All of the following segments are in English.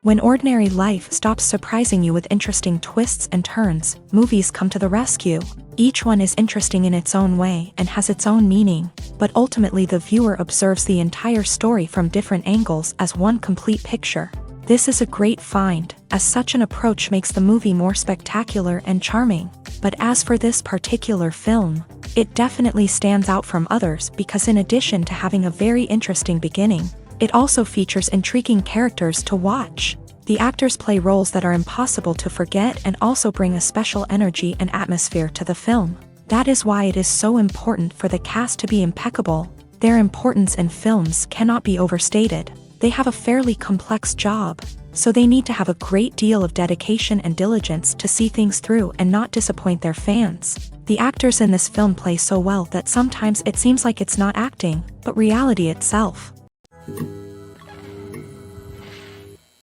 When ordinary life stops surprising you with interesting twists and turns, movies come to the rescue. Each one is interesting in its own way and has its own meaning, but ultimately the viewer observes the entire story from different angles as one complete picture. This is a great find, as such an approach makes the movie more spectacular and charming. But as for this particular film, it definitely stands out from others because in addition to having a very interesting beginning, it also features intriguing characters to watch. The actors play roles that are impossible to forget and also bring a special energy and atmosphere to the film. That is why it is so important for the cast to be impeccable. Their importance in films cannot be overstated. They have a fairly complex job, so they need to have a great deal of dedication and diligence to see things through and not disappoint their fans. The actors in this film play so well that sometimes it seems like it's not acting, but reality itself.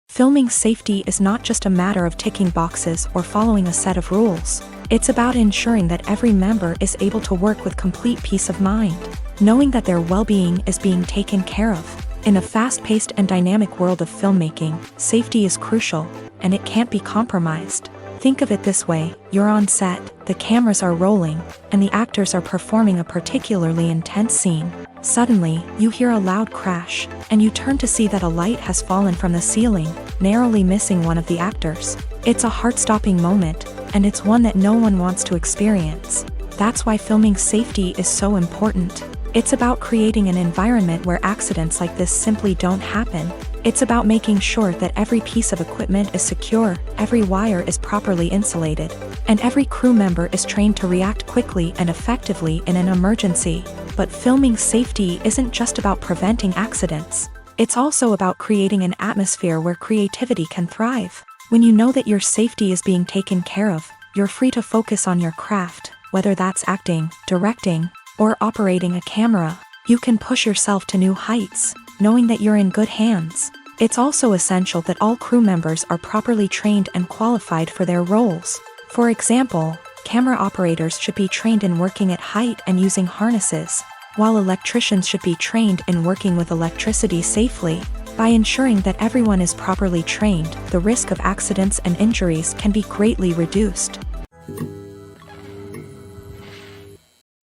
Filming safety is not just a matter of ticking boxes or following a set of rules. It's about ensuring that every member is able to work with complete peace of mind, knowing that their well-being is being taken care of. In a fast-paced and dynamic world of filmmaking, safety is crucial, and it can't be compromised. Think of it this way: you're on set, the cameras are rolling, and the actors are performing a particularly intense scene. Suddenly, you hear a loud crash, and you turn to see that a light has fallen from the ceiling, narrowly missing one of the actors. It's a heart-stopping moment, and it's one that no one wants to experience. That's why filming safety is so important. It's about creating an environment where accidents like this simply don't happen. It's about making sure that every piece of equipment is secure, every wire is properly insulated, and every crew member is trained to react quickly and effectively in an emergency. But filming safety isn't just about preventing accidents. It's also about creating an atmosphere where creativity can thrive. When you know that your safety is being taken care of, you're free to focus on your craft, whether that's acting, directing, or operating a camera. You can push yourself to new heights, knowing that you're in good hands. It's also essential that all crew members are properly trained and qualified for their roles. For example, camera operators should be trained in working at height and using harnesses, while electricians should be trained in working with electricity safely. By ensuring that everyone is properly trained, the risk of accidents and injuries can be greatly reduced.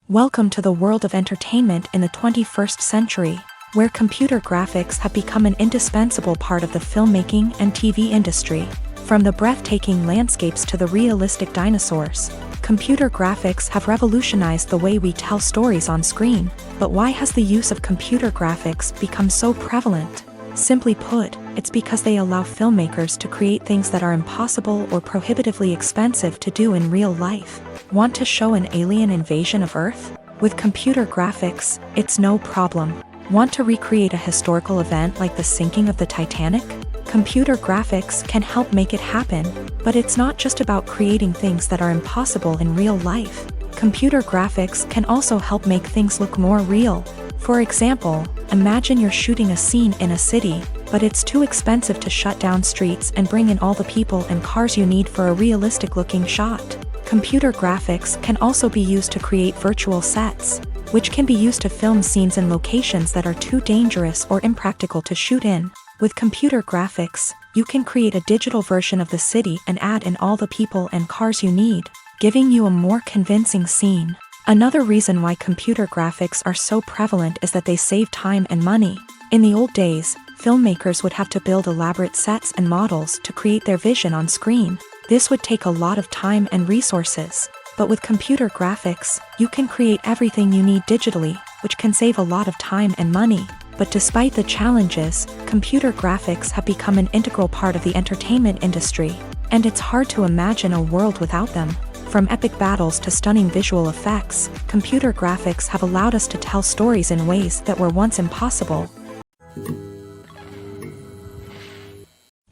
Welcome to the world of entertainment in the 21st century, where computer graphics have become an indispensable part of the filmmaking and TV industry. From the breathtaking landscapes to the realistic dinosaurs, computer graphics have revolutionized the way we tell stories on screen. But why has the use of computer graphics become so prevalent? Simply put, it's because they allow filmmakers to create things that are impossible or prohibitively expensive to do in real life. Want to show an alien invasion of Earth? With computer graphics, it's no problem. Want to recreate a historical event like the sinking of the Titanic? Computer graphics can help make it happen, but it's not just about creating things that are impossible in real life. Computer graphics can also help make things look more real. For example, imagine you're shooting a scene in a city, but it's too expensive to shut down streets and bring in all the people and cars you need for a realistic-looking shot. Computer graphics can also be used to create virtual sets, which can be used to film scenes in locations that are too dangerous or impractical to shoot in. With computer graphics, you can create a digital version of the city and add in all the people and cars you need, giving you a more convincing scene. Another reason why computer graphics are so prevalent is that they save time and money. In the old days, filmmakers would have to build elaborate sets and models to create their vision on screen. This would take a lot of time and resources. But with computer graphics, you can create everything you need digitally, which can save a lot of time and money. But despite the challenges, computer graphics have become an integral part of the entertainment industry, and it's hard to imagine a world without them. From epic battles to stunning visual effects, computer graphics have allowed us to tell stories in ways that were once impossible.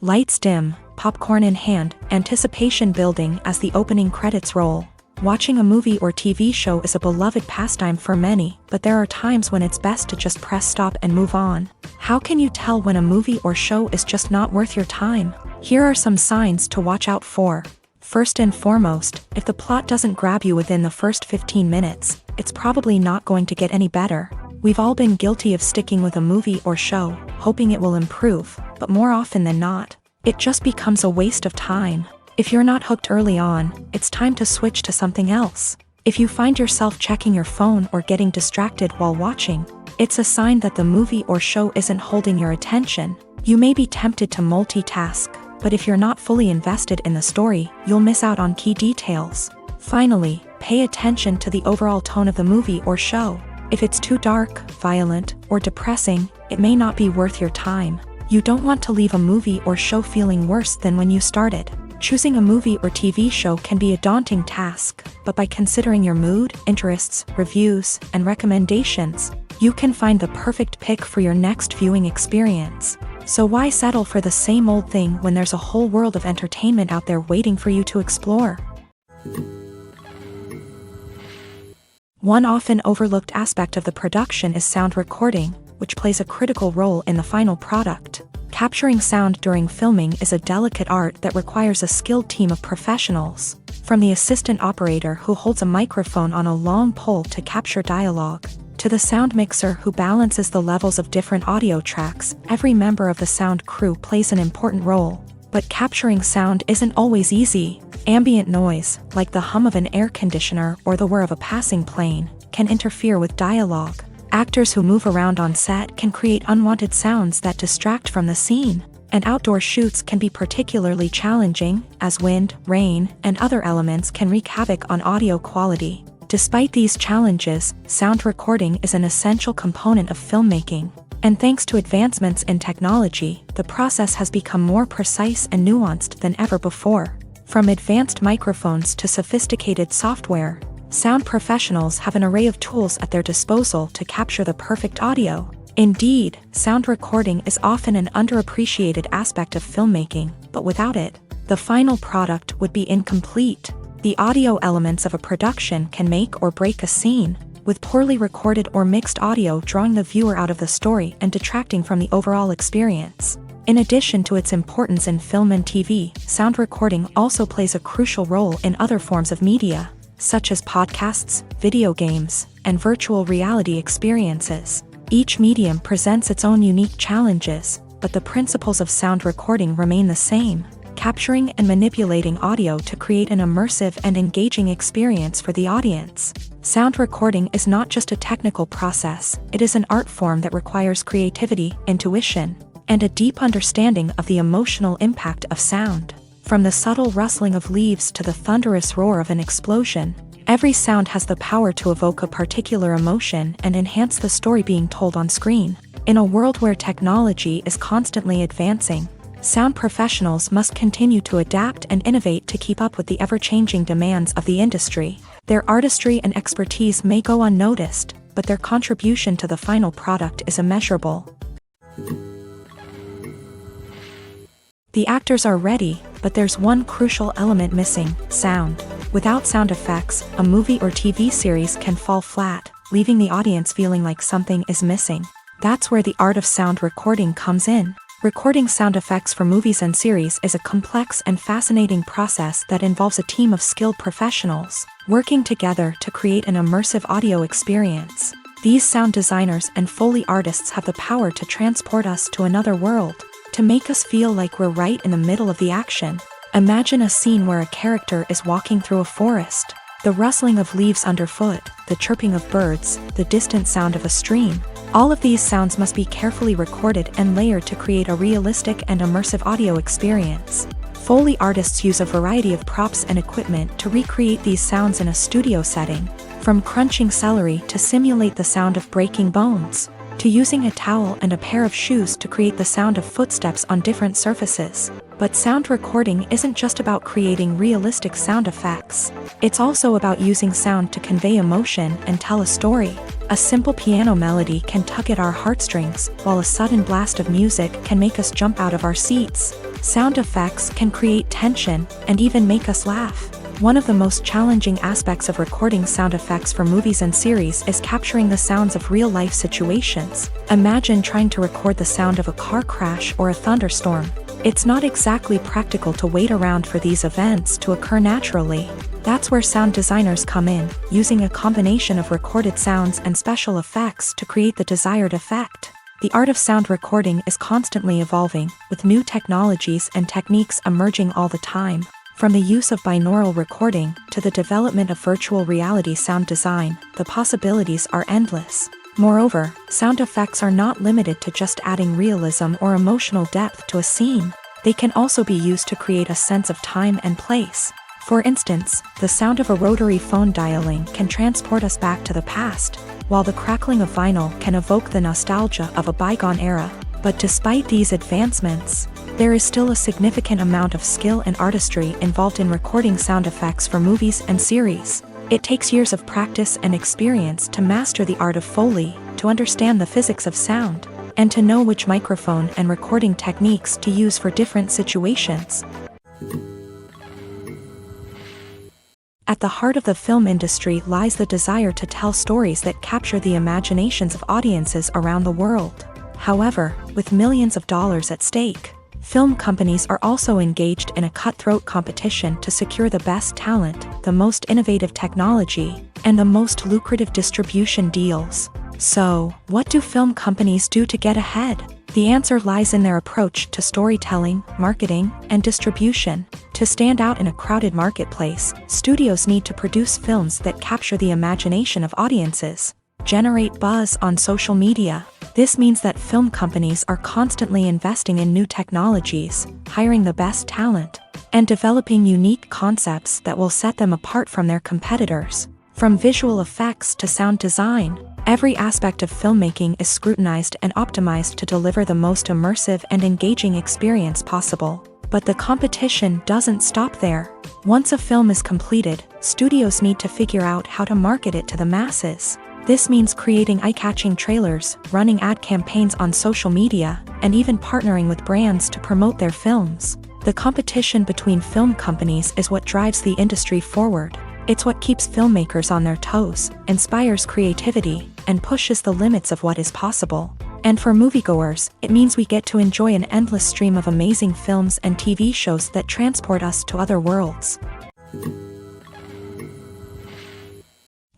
Lights dim, popcorn in hand, anticipation building as the opening credits roll. Watching a movie or TV show is a beloved pastime for many, but there are times when it's best to just press stop and move on. How can you tell when a movie or show is just not worth your time? Here are some signs to watch out for. First and foremost, if the plot doesn't grab you within the first 15 minutes, it's probably not going to get any better. We've all been guilty of sticking with a movie or show, hoping it will improve, but more often than not, it just becomes a waste of time. If you're not hooked early on, it's time to switch to something else. If you find yourself checking your phone or getting distracted while watching, it's a sign that the movie or show isn't holding your attention. You may be tempted to multitask, but if you're not fully invested in the story, you'll miss out on key details. Finally, pay attention to the overall tone of the movie or show. If it's too dark, violent, or depressing, it may not be worth your time. You don't want to leave a movie or show feeling worse than when you started. Choosing a movie or TV show can be a daunting task, but by considering your mood, interests, reviews, and recommendations, you can find the perfect pick for your next viewing experience. So why settle for the same old thing when there's a whole world of entertainment out there waiting for you to explore? One often overlooked aspect of the production is sound recording, which plays a critical role in the final product. Capturing sound during filming is a delicate art that requires a skilled team of professionals. From the assistant operator who holds a microphone on a long pole to capture dialogue, to the sound mixer who balances the levels of different audio tracks, every member of the sound crew plays an important role. But capturing sound isn't always easy. Ambient noise, like the hum of an air conditioner or the whir of a passing plane, can interfere with dialogue. Actors who move around on set can create unwanted sounds that distract from the scene. And outdoor shoots can be particularly challenging, as wind, rain, and other elements can wreak havoc on audio quality. Despite these challenges, sound recording is an essential component of filmmaking. And thanks to advancements in technology, the process has become more precise and nuanced than ever before. From advanced microphones to sophisticated software, sound professionals have an array of tools at their disposal to capture the perfect audio. Indeed, sound recording is often an underappreciated aspect of filmmaking, but without it, the final product would be incomplete. The audio elements of a production can make or break a scene, with poorly recorded or mixed audio drawing the viewer out of the story and detracting from the overall experience. In addition to its importance in film and TV, sound recording also plays a crucial role in other forms of media, such as podcasts, video games, and virtual reality experiences. Each medium presents its own unique challenges, but the principles of sound recording remain the same, capturing and manipulating audio to create an immersive and engaging experience for the audience. Sound recording is not just a technical process, it is an art form that requires creativity, intuition, and a deep understanding of the emotional impact of sound. From the subtle rustling of leaves to the thunderous roar of an explosion, every sound has the power to evoke a particular emotion and enhance the story being told on screen. In a world where technology is constantly advancing, sound professionals must continue to adapt and innovate to keep up with the ever-changing demands of the industry. Their artistry and expertise may go unnoticed, but their contribution to the final product is immeasurable. The actors are ready, but there's one crucial element missing: sound. Without sound effects, a movie or TV series can fall flat, leaving the audience feeling like something is missing. That's where the art of sound recording comes in. Recording sound effects for movies and series is a complex and fascinating process that involves a team of skilled professionals working together to create an immersive audio experience. These sound designers and Foley artists have the power to transport us to another world, to make us feel like we're right in the middle of the action. Imagine a scene where a character is walking through a forest. The rustling of leaves underfoot, the chirping of birds, the distant sound of a stream. All of these sounds must be carefully recorded and layered to create a realistic and immersive audio experience. Foley artists use a variety of props and equipment to recreate these sounds in a studio setting, from crunching celery to simulate the sound of breaking bones, to using a towel and a pair of shoes to create the sound of footsteps on different surfaces. But sound recording isn't just about creating realistic sound effects. It's also about using sound to convey emotion and tell a story. A simple piano melody can tug at our heartstrings, while a sudden blast of music can make us jump out of our seats. Sound effects can create tension and even make us laugh. One of the most challenging aspects of recording sound effects for movies and series is capturing the sounds of real-life situations. Imagine trying to record the sound of a car crash or a thunderstorm. It's not exactly practical to wait around for these events to occur naturally. That's where sound designers come in, using a combination of recorded sounds and special effects to create the desired effect. The art of sound recording is constantly evolving, with new technologies and techniques emerging all the time. From the use of binaural recording to the development of virtual reality sound design, the possibilities are endless. Moreover, sound effects are not limited to just adding realism or emotional depth to a scene. They can also be used to create a sense of time and place. For instance, the sound of a rotary phone dialing can transport us back to the past, while the crackling of vinyl can evoke the nostalgia of a bygone era. But despite these advancements, there is still a significant amount of skill and artistry involved in recording sound effects for movies and series. It takes years of practice and experience to master the art of Foley, to understand the physics of sound, and to know which microphone and recording techniques to use for different situations. At the heart of the film industry lies the desire to tell stories that capture the imaginations of audiences around the world. However, with millions of dollars at stake, film companies are also engaged in a cutthroat competition to secure the best talent, the most innovative technology, and the most lucrative distribution deals. So, what do film companies do to get ahead? The answer lies in their approach to storytelling, marketing, and distribution. To stand out in a crowded marketplace, studios need to produce films that capture the imagination of audiences, generate buzz on social media. This means that film companies are constantly investing in new technologies, hiring the best talent, and developing unique concepts that will set them apart from their competitors. From visual effects to sound design, every aspect of filmmaking is scrutinized and optimized to deliver the most immersive and engaging experience possible. But the competition doesn't stop there. Once a film is completed, studios need to figure out how to market it to the masses. This means creating eye-catching trailers, running ad campaigns on social media, and even partnering with brands to promote their films. The competition between film companies is what drives the industry forward. It's what keeps filmmakers on their toes, inspires creativity, and pushes the limits of what is possible. And for moviegoers, it means we get to enjoy an endless stream of amazing films and TV shows that transport us to other worlds.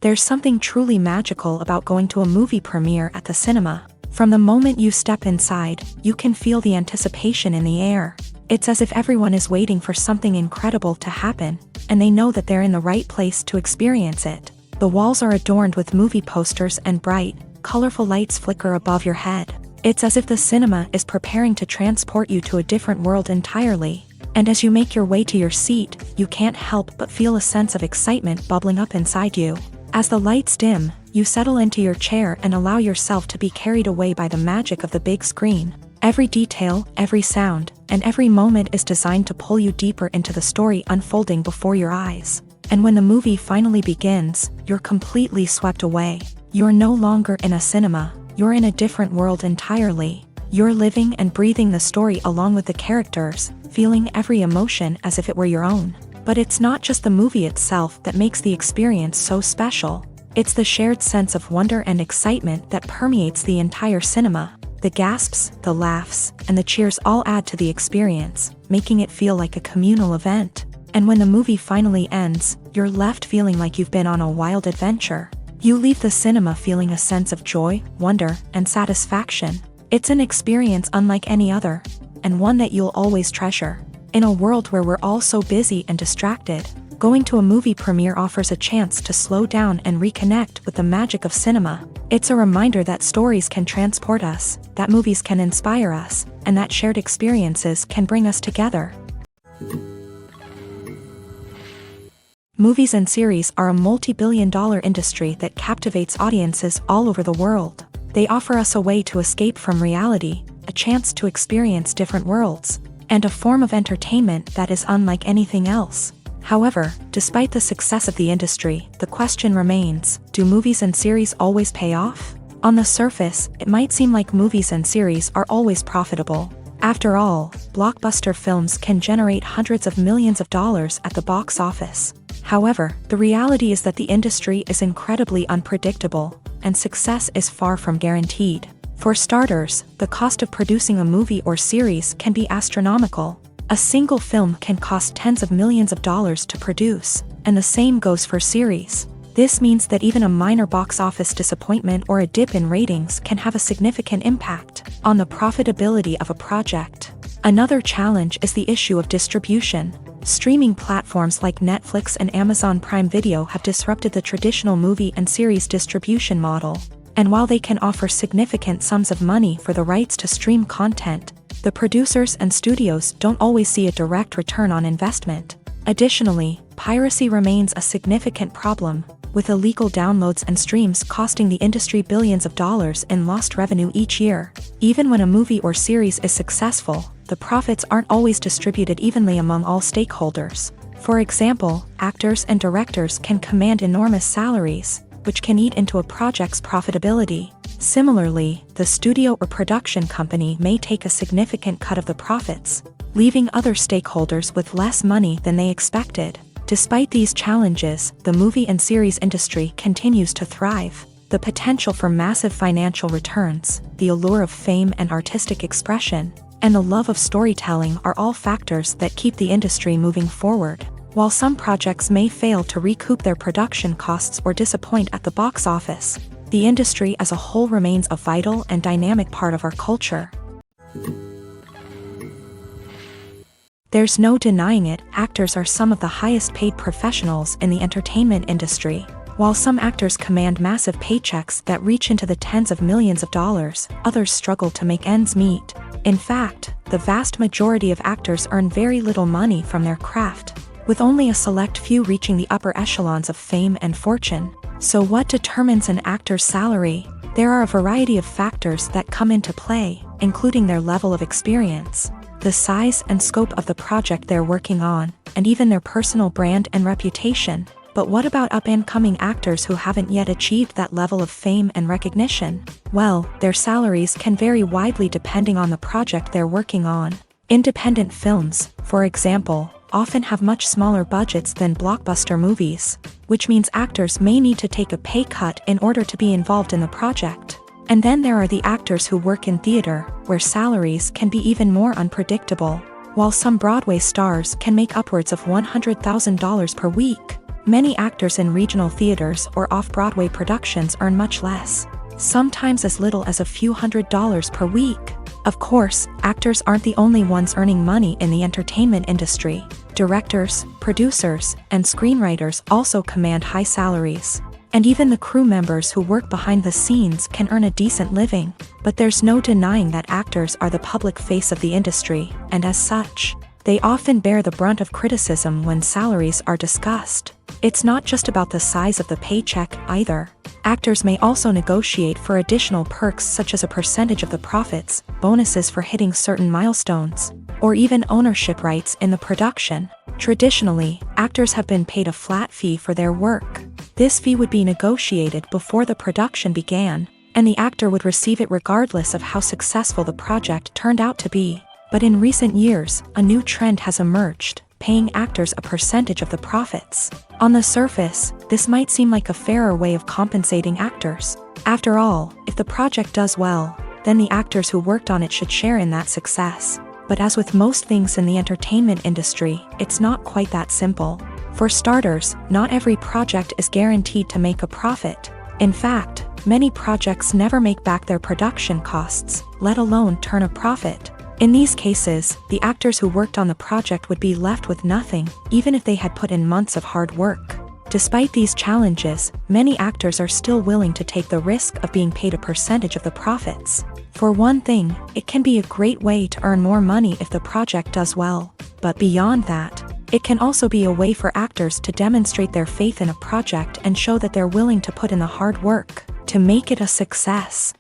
There's something truly magical about going to a movie premiere at the cinema. From the moment you step inside, you can feel the anticipation in the air. It's as if everyone is waiting for something incredible to happen, and they know that they're in the right place to experience it. The walls are adorned with movie posters and bright, colorful lights flicker above your head. It's as if the cinema is preparing to transport you to a different world entirely. And as you make your way to your seat, you can't help but feel a sense of excitement bubbling up inside you. As the lights dim, you settle into your chair and allow yourself to be carried away by the magic of the big screen. Every detail, every sound, and every moment is designed to pull you deeper into the story unfolding before your eyes. And when the movie finally begins, you're completely swept away. You're no longer in a cinema, you're in a different world entirely. You're living and breathing the story along with the characters, feeling every emotion as if it were your own. But it's not just the movie itself that makes the experience so special. It's the shared sense of wonder and excitement that permeates the entire cinema. The gasps, the laughs, and the cheers all add to the experience, making it feel like a communal event. And when the movie finally ends, you're left feeling like you've been on a wild adventure. You leave the cinema feeling a sense of joy, wonder, and satisfaction. It's an experience unlike any other, and one that you'll always treasure. In a world where we're all so busy and distracted, going to a movie premiere offers a chance to slow down and reconnect with the magic of cinema. It's a reminder that stories can transport us, that movies can inspire us, and that shared experiences can bring us together. Movies and series are a multi-billion-dollar industry that captivates audiences all over the world. They offer us a way to escape from reality, a chance to experience different worlds, and a form of entertainment that is unlike anything else. However, despite the success of the industry, the question remains, do movies and series always pay off? On the surface, it might seem like movies and series are always profitable. After all, blockbuster films can generate hundreds of millions of dollars at the box office. However, the reality is that the industry is incredibly unpredictable, and success is far from guaranteed. For starters, the cost of producing a movie or series can be astronomical. A single film can cost tens of millions of dollars to produce, and the same goes for series. This means that even a minor box office disappointment or a dip in ratings can have a significant impact on the profitability of a project. Another challenge is the issue of distribution. Streaming platforms like Netflix and Amazon Prime Video have disrupted the traditional movie and series distribution model. And while they can offer significant sums of money for the rights to stream content, the producers and studios don't always see a direct return on investment. Additionally, piracy remains a significant problem, with illegal downloads and streams costing the industry billions of dollars in lost revenue each year. Even when a movie or series is successful, the profits aren't always distributed evenly among all stakeholders. For example, actors and directors can command enormous salaries, which can eat into a project's profitability. Similarly, the studio or production company may take a significant cut of the profits, leaving other stakeholders with less money than they expected. Despite these challenges, the movie and series industry continues to thrive. The potential for massive financial returns, the allure of fame and artistic expression, and the love of storytelling are all factors that keep the industry moving forward. While some projects may fail to recoup their production costs or disappoint at the box office, the industry as a whole remains a vital and dynamic part of our culture. There's no denying it, actors are some of the highest paid professionals in the entertainment industry. While some actors command massive paychecks that reach into the tens of millions of dollars, others struggle to make ends meet. In fact, the vast majority of actors earn very little money from their craft, with only a select few reaching the upper echelons of fame and fortune. So what determines an actor's salary? There are a variety of factors that come into play, including their level of experience, the size and scope of the project they're working on, and even their personal brand and reputation. But what about up-and-coming actors who haven't yet achieved that level of fame and recognition? Well, their salaries can vary widely depending on the project they're working on. Independent films, for example, often have much smaller budgets than blockbuster movies, which means actors may need to take a pay cut in order to be involved in the project. And then there are the actors who work in theater, where salaries can be even more unpredictable. While some Broadway stars can make upwards of $100,000 per week, many actors in regional theaters or off-Broadway productions earn much less, sometimes as little as a few $100s per week. Of course, actors aren't the only ones earning money in the entertainment industry. Directors, producers, and screenwriters also command high salaries. And even the crew members who work behind the scenes can earn a decent living. But there's no denying that actors are the public face of the industry, and as such, they often bear the brunt of criticism when salaries are discussed. It's not just about the size of the paycheck, either. Actors may also negotiate for additional perks such as a percentage of the profits, bonuses for hitting certain milestones, or even ownership rights in the production. Traditionally, actors have been paid a flat fee for their work. This fee would be negotiated before the production began, and the actor would receive it regardless of how successful the project turned out to be. But in recent years, a new trend has emerged, paying actors a percentage of the profits. On the surface, this might seem like a fairer way of compensating actors. After all, if the project does well, then the actors who worked on it should share in that success. But as with most things in the entertainment industry, it's not quite that simple. For starters, not every project is guaranteed to make a profit. In fact, many projects never make back their production costs, let alone turn a profit. In these cases, the actors who worked on the project would be left with nothing, even if they had put in months of hard work. Despite these challenges, many actors are still willing to take the risk of being paid a percentage of the profits. For one thing, it can be a great way to earn more money if the project does well. But beyond that, it can also be a way for actors to demonstrate their faith in a project and show that they're willing to put in the hard work to make it a success.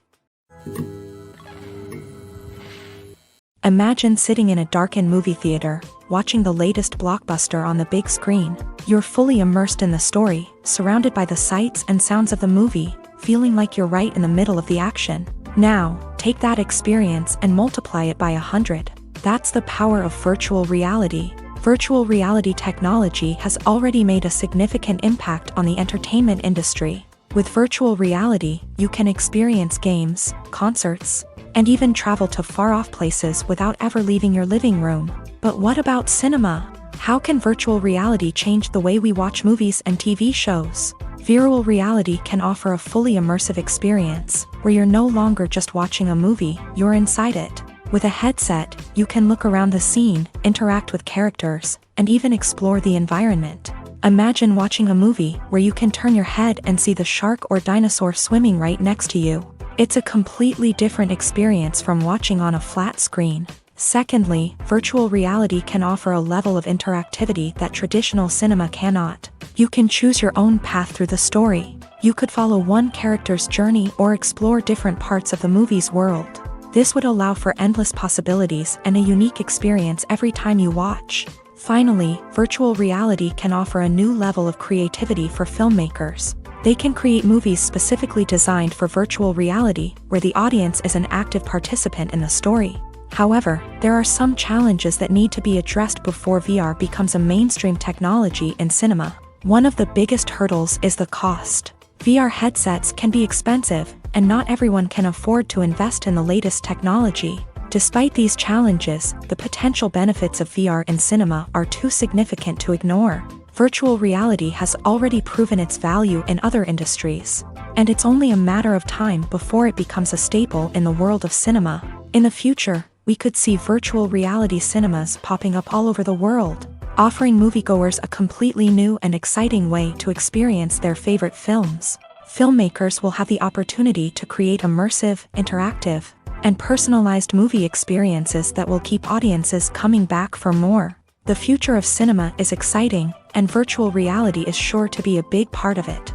Imagine sitting in a darkened movie theater, watching the latest blockbuster on the big screen. You're fully immersed in the story, surrounded by the sights and sounds of the movie, feeling like you're right in the middle of the action. Now, take that experience and multiply it by 100. That's the power of virtual reality. Virtual reality technology has already made a significant impact on the entertainment industry. With virtual reality, you can experience games, concerts, and even travel to far-off places without ever leaving your living room. But what about cinema? How can virtual reality change the way we watch movies and TV shows? Virtual reality can offer a fully immersive experience, where you're no longer just watching a movie, you're inside it. With a headset, you can look around the scene, interact with characters, and even explore the environment. Imagine watching a movie where you can turn your head and see the shark or dinosaur swimming right next to you. It's a completely different experience from watching on a flat screen. Secondly, virtual reality can offer a level of interactivity that traditional cinema cannot. You can choose your own path through the story. You could follow one character's journey or explore different parts of the movie's world. This would allow for endless possibilities and a unique experience every time you watch. Finally, virtual reality can offer a new level of creativity for filmmakers. They can create movies specifically designed for virtual reality, where the audience is an active participant in the story. However, there are some challenges that need to be addressed before VR becomes a mainstream technology in cinema. One of the biggest hurdles is the cost. VR headsets can be expensive, and not everyone can afford to invest in the latest technology. Despite these challenges, the potential benefits of VR in cinema are too significant to ignore. Virtual reality has already proven its value in other industries, and it's only a matter of time before it becomes a staple in the world of cinema. In the future, we could see virtual reality cinemas popping up all over the world, offering moviegoers a completely new and exciting way to experience their favorite films. Filmmakers will have the opportunity to create immersive, interactive, and personalized movie experiences that will keep audiences coming back for more. The future of cinema is exciting, and virtual reality is sure to be a big part of it.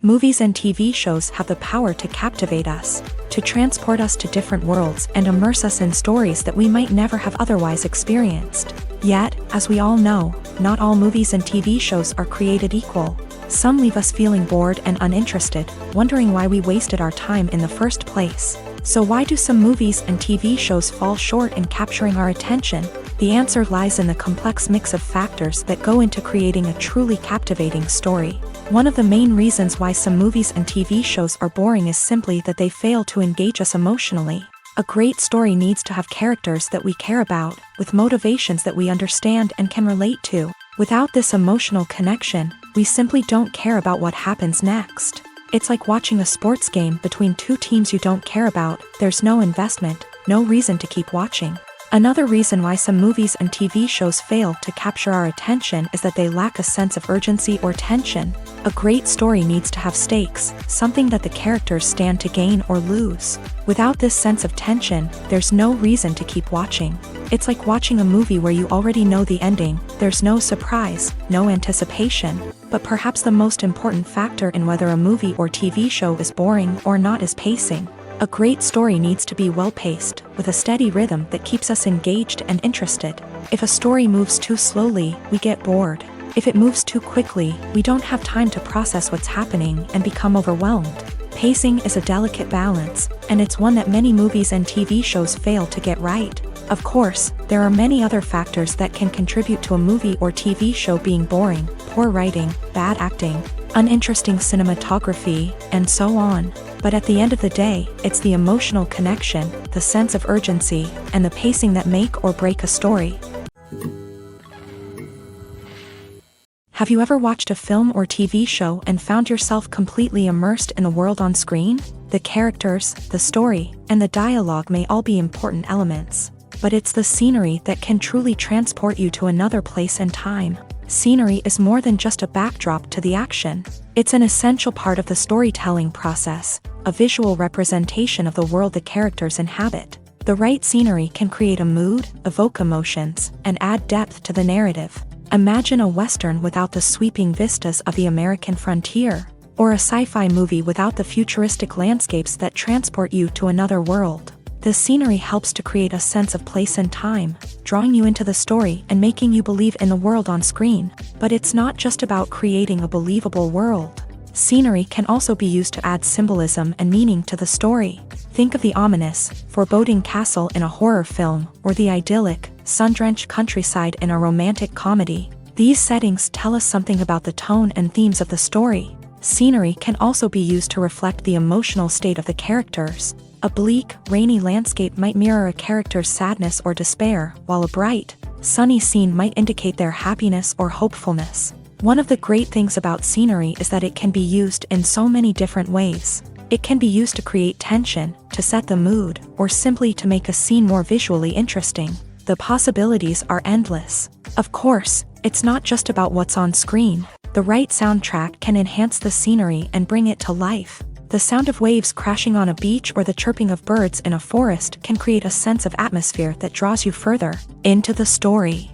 Movies and TV shows have the power to captivate us, to transport us to different worlds and immerse us in stories that we might never have otherwise experienced. Yet, as we all know, not all movies and TV shows are created equal. Some leave us feeling bored and uninterested, wondering why we wasted our time in the first place. So why do some movies and TV shows fall short in capturing our attention? The answer lies in the complex mix of factors that go into creating a truly captivating story. One of the main reasons why some movies and TV shows are boring is simply that they fail to engage us emotionally. A great story needs to have characters that we care about, with motivations that we understand and can relate to. Without this emotional connection, we simply don't care about what happens next. It's like watching a sports game between two teams you don't care about. There's no investment, no reason to keep watching. Another reason why some movies and TV shows fail to capture our attention is that they lack a sense of urgency or tension. A great story needs to have stakes, something that the characters stand to gain or lose. Without this sense of tension, there's no reason to keep watching. It's like watching a movie where you already know the ending. There's no surprise, no anticipation. But perhaps the most important factor in whether a movie or TV show is boring or not is pacing. A great story needs to be well-paced, with a steady rhythm that keeps us engaged and interested. If a story moves too slowly, we get bored. If it moves too quickly, we don't have time to process what's happening and become overwhelmed. Pacing is a delicate balance, and it's one that many movies and TV shows fail to get right. Of course, there are many other factors that can contribute to a movie or TV show being boring: poor writing, bad acting, uninteresting cinematography, and so on. But at the end of the day, it's the emotional connection, the sense of urgency, and the pacing that make or break a story. Have you ever watched a film or TV show and found yourself completely immersed in the world on screen? The characters, the story, and the dialogue may all be important elements, but it's the scenery that can truly transport you to another place and time. Scenery is more than just a backdrop to the action. It's an essential part of the storytelling process, a visual representation of the world the characters inhabit. The right scenery can create a mood, evoke emotions, and add depth to the narrative. Imagine a Western without the sweeping vistas of the American frontier, or a sci-fi movie without the futuristic landscapes that transport you to another world. The scenery helps to create a sense of place and time, drawing you into the story and making you believe in the world on screen. But it's not just about creating a believable world. Scenery can also be used to add symbolism and meaning to the story. Think of the ominous, foreboding castle in a horror film, or the idyllic, sun-drenched countryside in a romantic comedy. These settings tell us something about the tone and themes of the story. Scenery can also be used to reflect the emotional state of the characters. A bleak, rainy landscape might mirror a character's sadness or despair, while a bright, sunny scene might indicate their happiness or hopefulness. One of the great things about scenery is that it can be used in so many different ways. It can be used to create tension, to set the mood, or simply to make a scene more visually interesting. The possibilities are endless. Of course, it's not just about what's on screen. The right soundtrack can enhance the scenery and bring it to life. The sound of waves crashing on a beach or the chirping of birds in a forest can create a sense of atmosphere that draws you further into the story.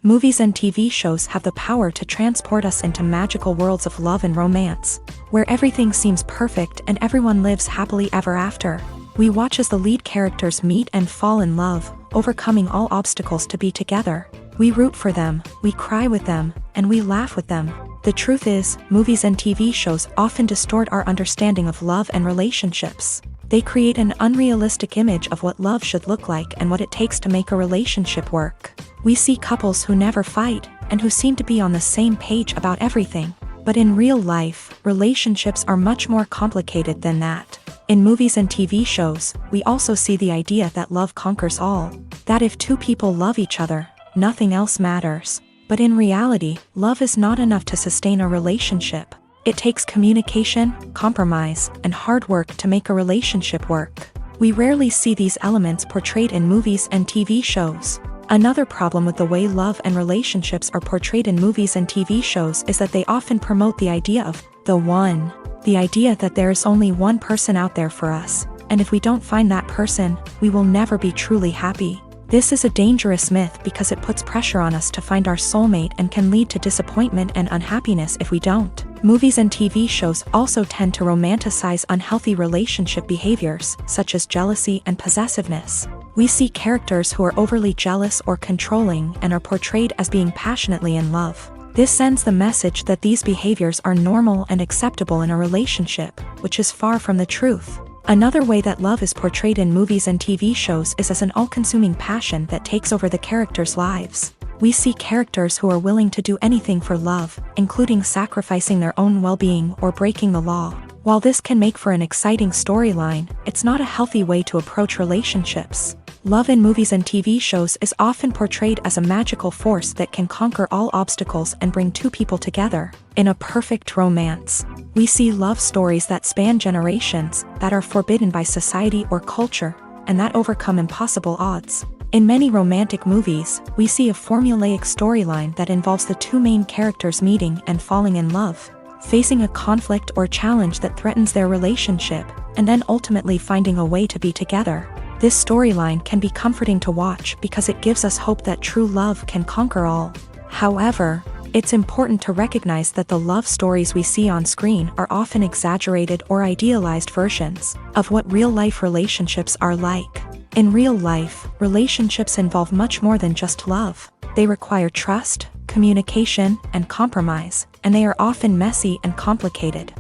Movies and TV shows have the power to transport us into magical worlds of love and romance, where everything seems perfect and everyone lives happily ever after. We watch as the lead characters meet and fall in love, overcoming all obstacles to be together. We root for them, we cry with them, and we laugh with them. The truth is, movies and TV shows often distort our understanding of love and relationships. They create an unrealistic image of what love should look like and what it takes to make a relationship work. We see couples who never fight, and who seem to be on the same page about everything. But in real life, relationships are much more complicated than that. In movies and TV shows, we also see the idea that love conquers all. That if two people love each other, nothing else matters. But in reality, love is not enough to sustain a relationship. It takes communication, compromise, and hard work to make a relationship work. We rarely see these elements portrayed in movies and TV shows. Another problem with the way love and relationships are portrayed in movies and TV shows is that they often promote the idea of the one. The idea that there is only one person out there for us, and if we don't find that person, we will never be truly happy. This is a dangerous myth because it puts pressure on us to find our soulmate and can lead to disappointment and unhappiness if we don't. Movies and TV shows also tend to romanticize unhealthy relationship behaviors, such as jealousy and possessiveness. We see characters who are overly jealous or controlling and are portrayed as being passionately in love. This sends the message that these behaviors are normal and acceptable in a relationship, which is far from the truth. Another way that love is portrayed in movies and TV shows is as an all-consuming passion that takes over the characters' lives. We see characters who are willing to do anything for love, including sacrificing their own well-being or breaking the law. While this can make for an exciting storyline, it's not a healthy way to approach relationships. Love in movies and TV shows is often portrayed as a magical force that can conquer all obstacles and bring two people together in a perfect romance. We see love stories that span generations, that are forbidden by society or culture, and that overcome impossible odds. In many romantic movies, we see a formulaic storyline that involves the two main characters meeting and falling in love, facing a conflict or challenge that threatens their relationship, and then ultimately finding a way to be together. This storyline can be comforting to watch because it gives us hope that true love can conquer all. However, it's important to recognize that the love stories we see on screen are often exaggerated or idealized versions of what real-life relationships are like. In real life, relationships involve much more than just love. They require trust, communication, and compromise, and they are often messy and complicated.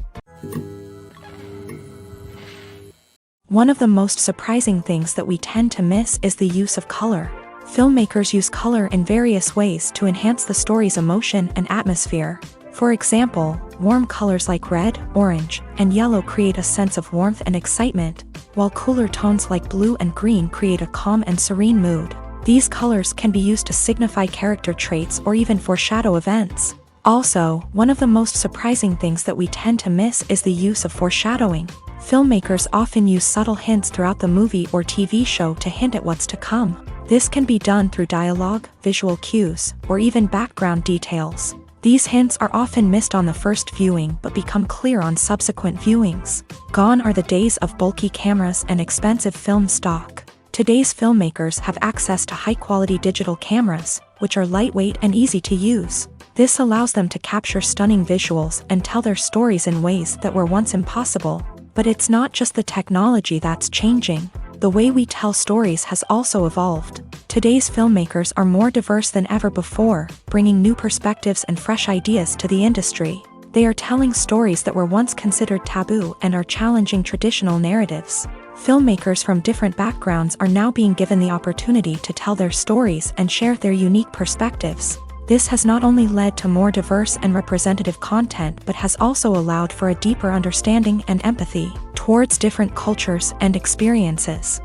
One of the most surprising things that we tend to miss is the use of color. Filmmakers use color in various ways to enhance the story's emotion and atmosphere. For example, warm colors like red, orange, and yellow create a sense of warmth and excitement, while cooler tones like blue and green create a calm and serene mood. These colors can be used to signify character traits or even foreshadow events. Also, one of the most surprising things that we tend to miss is the use of foreshadowing. Filmmakers often use subtle hints throughout the movie or TV show to hint at what's to come. This can be done through dialogue, visual cues, or even background details. These hints are often missed on the first viewing but become clear on subsequent viewings. Gone are the days of bulky cameras and expensive film stock. Today's filmmakers have access to high-quality digital cameras, which are lightweight and easy to use. This allows them to capture stunning visuals and tell their stories in ways that were once impossible. But it's not just the technology that's changing. The way we tell stories has also evolved. Today's filmmakers are more diverse than ever before, bringing new perspectives and fresh ideas to the industry. They are telling stories that were once considered taboo and are challenging traditional narratives. Filmmakers from different backgrounds are now being given the opportunity to tell their stories and share their unique perspectives. This has not only led to more diverse and representative content but has also allowed for a deeper understanding and empathy towards different cultures and experiences.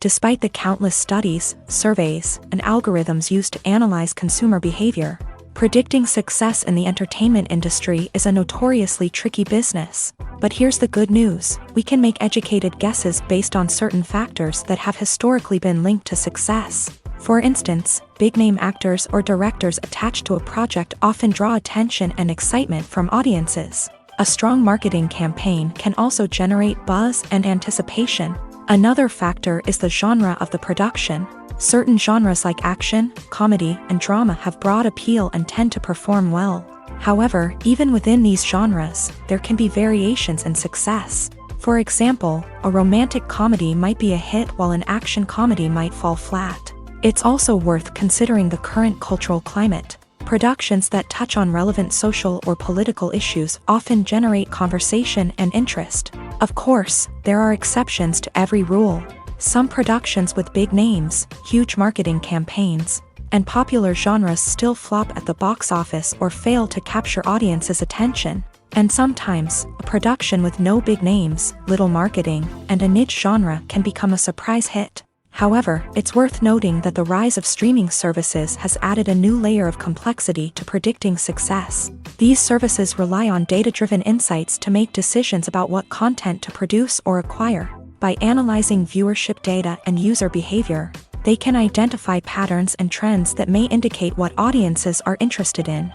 Despite the countless studies, surveys, and algorithms used to analyze consumer behavior, predicting success in the entertainment industry is a notoriously tricky business. But here's the good news: we can make educated guesses based on certain factors that have historically been linked to success. For instance, big-name actors or directors attached to a project often draw attention and excitement from audiences. A strong marketing campaign can also generate buzz and anticipation. Another factor is the genre of the production. Certain genres like action, comedy, and drama have broad appeal and tend to perform well. However, even within these genres, there can be variations in success. For example, a romantic comedy might be a hit while an action comedy might fall flat. It's also worth considering the current cultural climate. Productions that touch on relevant social or political issues often generate conversation and interest. Of course, there are exceptions to every rule. Some productions with big names, huge marketing campaigns, and popular genres still flop at the box office or fail to capture audiences' attention. And sometimes, a production with no big names, little marketing, and a niche genre can become a surprise hit. However, it's worth noting that the rise of streaming services has added a new layer of complexity to predicting success. These services rely on data-driven insights to make decisions about what content to produce or acquire. By analyzing viewership data and user behavior, they can identify patterns and trends that may indicate what audiences are interested in.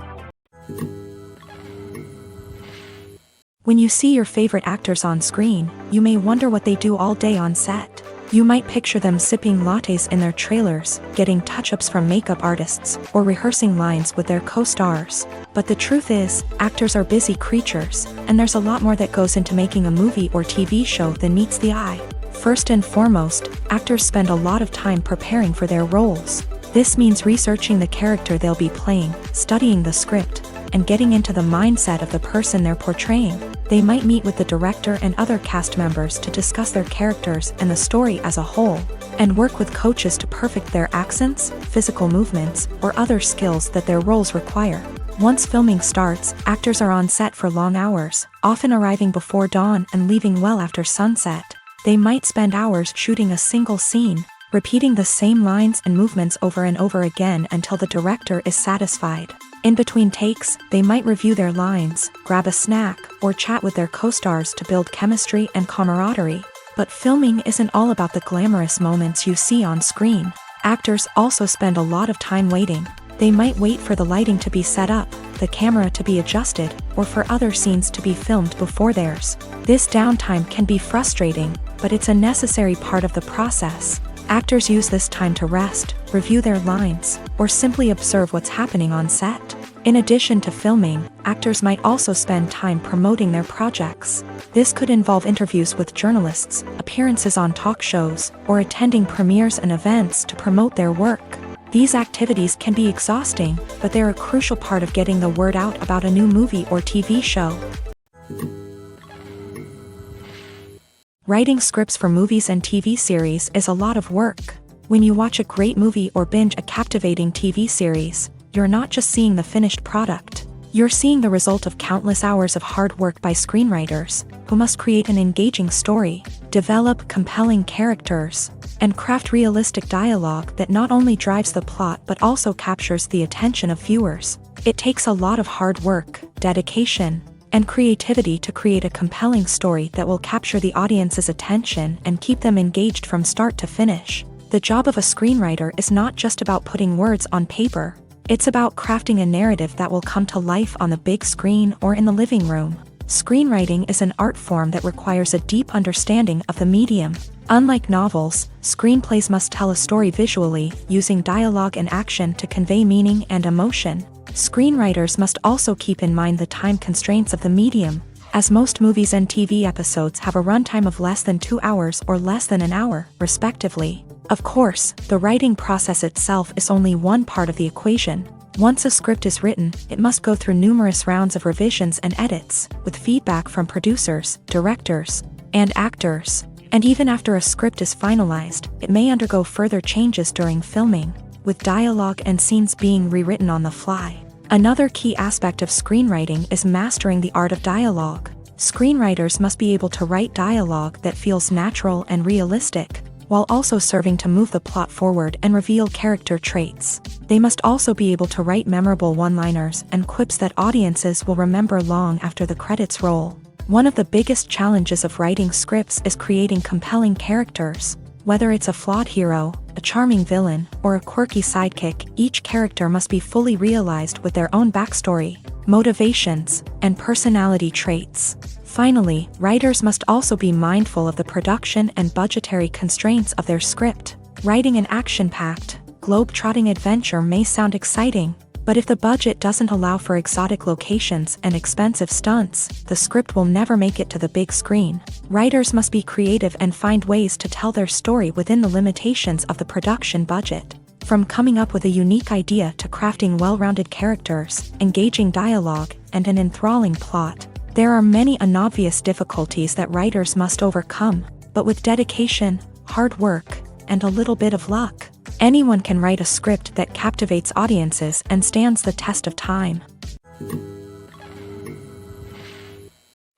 When you see your favorite actors on screen, you may wonder what they do all day on set. You might picture them sipping lattes in their trailers, getting touch-ups from makeup artists, or rehearsing lines with their co-stars. But the truth is, actors are busy creatures, and there's a lot more that goes into making a movie or TV show than meets the eye. First and foremost, actors spend a lot of time preparing for their roles. This means researching the character they'll be playing, studying the script, and getting into the mindset of the person they're portraying. They might meet with the director and other cast members to discuss their characters and the story as a whole, and work with coaches to perfect their accents, physical movements, or other skills that their roles require. Once filming starts, actors are on set for long hours, often arriving before dawn and leaving well after sunset. They might spend hours shooting a single scene, repeating the same lines and movements over and over again until the director is satisfied. In between takes, they might review their lines, grab a snack, or chat with their co-stars to build chemistry and camaraderie. But filming isn't all about the glamorous moments you see on screen. Actors also spend a lot of time waiting. They might wait for the lighting to be set up, the camera to be adjusted, or for other scenes to be filmed before theirs. This downtime can be frustrating, but it's a necessary part of the process. Actors use this time to rest, review their lines, or simply observe what's happening on set. In addition to filming, actors might also spend time promoting their projects. This could involve interviews with journalists, appearances on talk shows, or attending premieres and events to promote their work. These activities can be exhausting, but they're a crucial part of getting the word out about a new movie or TV show. Writing scripts for movies and TV series is a lot of work. When you watch a great movie or binge a captivating TV series, you're not just seeing the finished product. You're seeing the result of countless hours of hard work by screenwriters, who must create an engaging story, develop compelling characters, and craft realistic dialogue that not only drives the plot but also captures the attention of viewers. It takes a lot of hard work, dedication, and creativity to create a compelling story that will capture the audience's attention and keep them engaged from start to finish. The job of a screenwriter is not just about putting words on paper. It's about crafting a narrative that will come to life on the big screen or in the living room. Screenwriting is an art form that requires a deep understanding of the medium. Unlike novels, screenplays must tell a story visually, using dialogue and action to convey meaning and emotion. Screenwriters must also keep in mind the time constraints of the medium, as most movies and TV episodes have a runtime of less than 2 hours or less than an hour, respectively. Of course, the writing process itself is only one part of the equation. Once a script is written, it must go through numerous rounds of revisions and edits, with feedback from producers, directors, and actors. And even after a script is finalized, it may undergo further changes during filming, with dialogue and scenes being rewritten on the fly. Another key aspect of screenwriting is mastering the art of dialogue. Screenwriters must be able to write dialogue that feels natural and realistic, while also serving to move the plot forward and reveal character traits. They must also be able to write memorable one-liners and quips that audiences will remember long after the credits roll. One of the biggest challenges of writing scripts is creating compelling characters. Whether it's a flawed hero, a charming villain, or a quirky sidekick, each character must be fully realized with their own backstory, motivations, and personality traits. Finally, writers must also be mindful of the production and budgetary constraints of their script. Writing an action-packed, globe-trotting adventure may sound exciting, but if the budget doesn't allow for exotic locations and expensive stunts, the script will never make it to the big screen. Writers must be creative and find ways to tell their story within the limitations of the production budget. From coming up with a unique idea to crafting well-rounded characters, engaging dialogue, and an enthralling plot, there are many unobvious difficulties that writers must overcome, but with dedication, hard work, and a little bit of luck, anyone can write a script that captivates audiences and stands the test of time.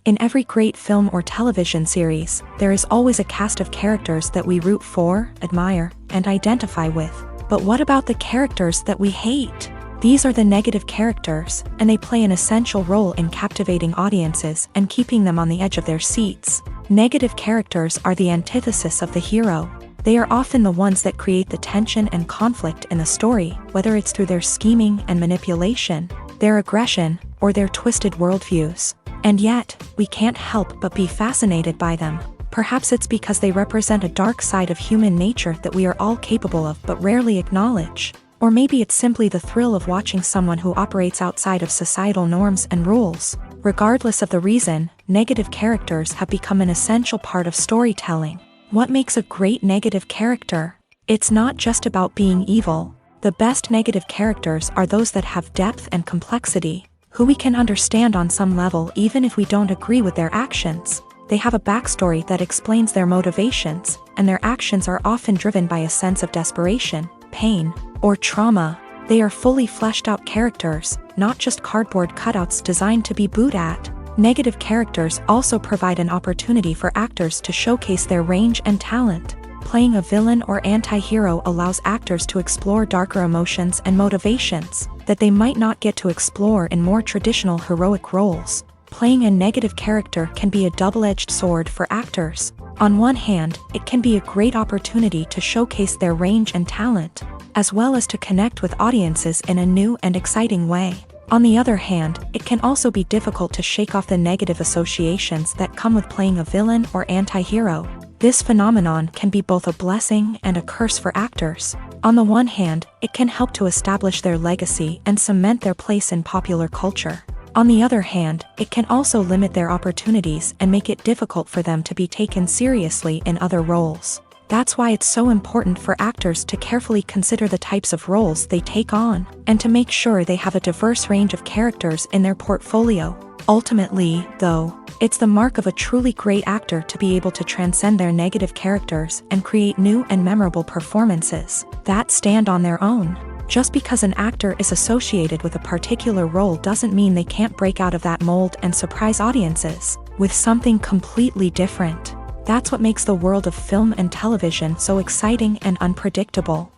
In every great film or television series, there is always a cast of characters that we root for, admire, and identify with. But what about the characters that we hate? These are the negative characters, and they play an essential role in captivating audiences and keeping them on the edge of their seats. Negative characters are the antithesis of the hero. They are often the ones that create the tension and conflict in the story, whether it's through their scheming and manipulation, their aggression, or their twisted worldviews. And yet, we can't help but be fascinated by them. Perhaps it's because they represent a dark side of human nature that we are all capable of but rarely acknowledge. Or maybe it's simply the thrill of watching someone who operates outside of societal norms and rules. Regardless of the reason, negative characters have become an essential part of storytelling. What makes a great negative character? It's not just about being evil. The best negative characters are those that have depth and complexity, who we can understand on some level even if we don't agree with their actions. They have a backstory that explains their motivations, and their actions are often driven by a sense of desperation, pain, or trauma. They are fully fleshed out characters, not just cardboard cutouts designed to be booed at. Negative characters also provide an opportunity for actors to showcase their range and talent. Playing a villain or anti-hero allows actors to explore darker emotions and motivations that they might not get to explore in more traditional heroic roles. Playing a negative character can be a double-edged sword for actors. On one hand, it can be a great opportunity to showcase their range and talent, as well as to connect with audiences in a new and exciting way. On the other hand, it can also be difficult to shake off the negative associations that come with playing a villain or anti-hero. This phenomenon can be both a blessing and a curse for actors. On the one hand, it can help to establish their legacy and cement their place in popular culture. On the other hand, it can also limit their opportunities and make it difficult for them to be taken seriously in other roles. That's why it's so important for actors to carefully consider the types of roles they take on, and to make sure they have a diverse range of characters in their portfolio. Ultimately, though, it's the mark of a truly great actor to be able to transcend their negative characters and create new and memorable performances that stand on their own. Just because an actor is associated with a particular role doesn't mean they can't break out of that mold and surprise audiences with something completely different. That's what makes the world of film and television so exciting and unpredictable.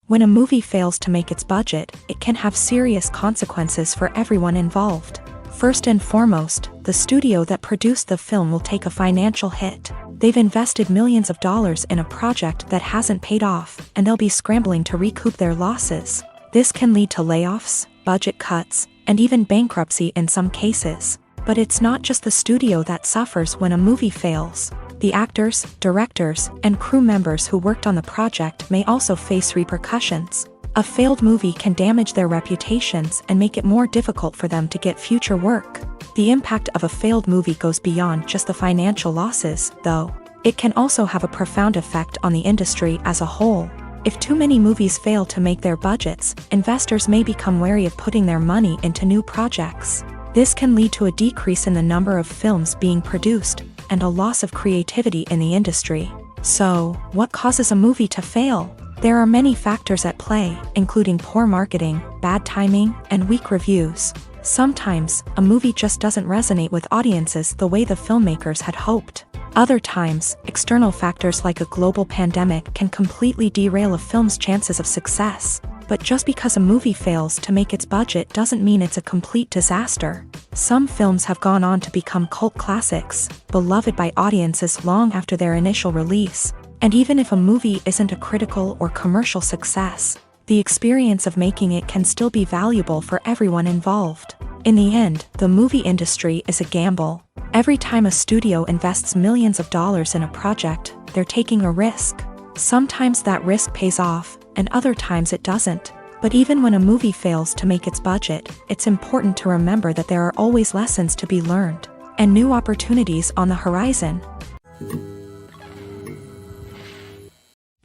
When a movie fails to make its budget, it can have serious consequences for everyone involved. First and foremost, the studio that produced the film will take a financial hit. They've invested millions of dollars in a project that hasn't paid off, and they'll be scrambling to recoup their losses. This can lead to layoffs, budget cuts, and even bankruptcy in some cases. But it's not just the studio that suffers when a movie fails. The actors, directors, and crew members who worked on the project may also face repercussions. A failed movie can damage their reputations and make it more difficult for them to get future work. The impact of a failed movie goes beyond just the financial losses, though. It can also have a profound effect on the industry as a whole. If too many movies fail to make their budgets, investors may become wary of putting their money into new projects. This can lead to a decrease in the number of films being produced and a loss of creativity in the industry. So, what causes a movie to fail? There are many factors at play, including poor marketing, bad timing, and weak reviews. Sometimes, a movie just doesn't resonate with audiences the way the filmmakers had hoped. Other times, external factors like a global pandemic can completely derail a film's chances of success. But just because a movie fails to make its budget doesn't mean it's a complete disaster. Some films have gone on to become cult classics, beloved by audiences long after their initial release. And even if a movie isn't a critical or commercial success, the experience of making it can still be valuable for everyone involved. In the end, the movie industry is a gamble. Every time a studio invests millions of dollars in a project, they're taking a risk. Sometimes that risk pays off, and other times it doesn't. But even when a movie fails to make its budget, it's important to remember that there are always lessons to be learned, and new opportunities on the horizon.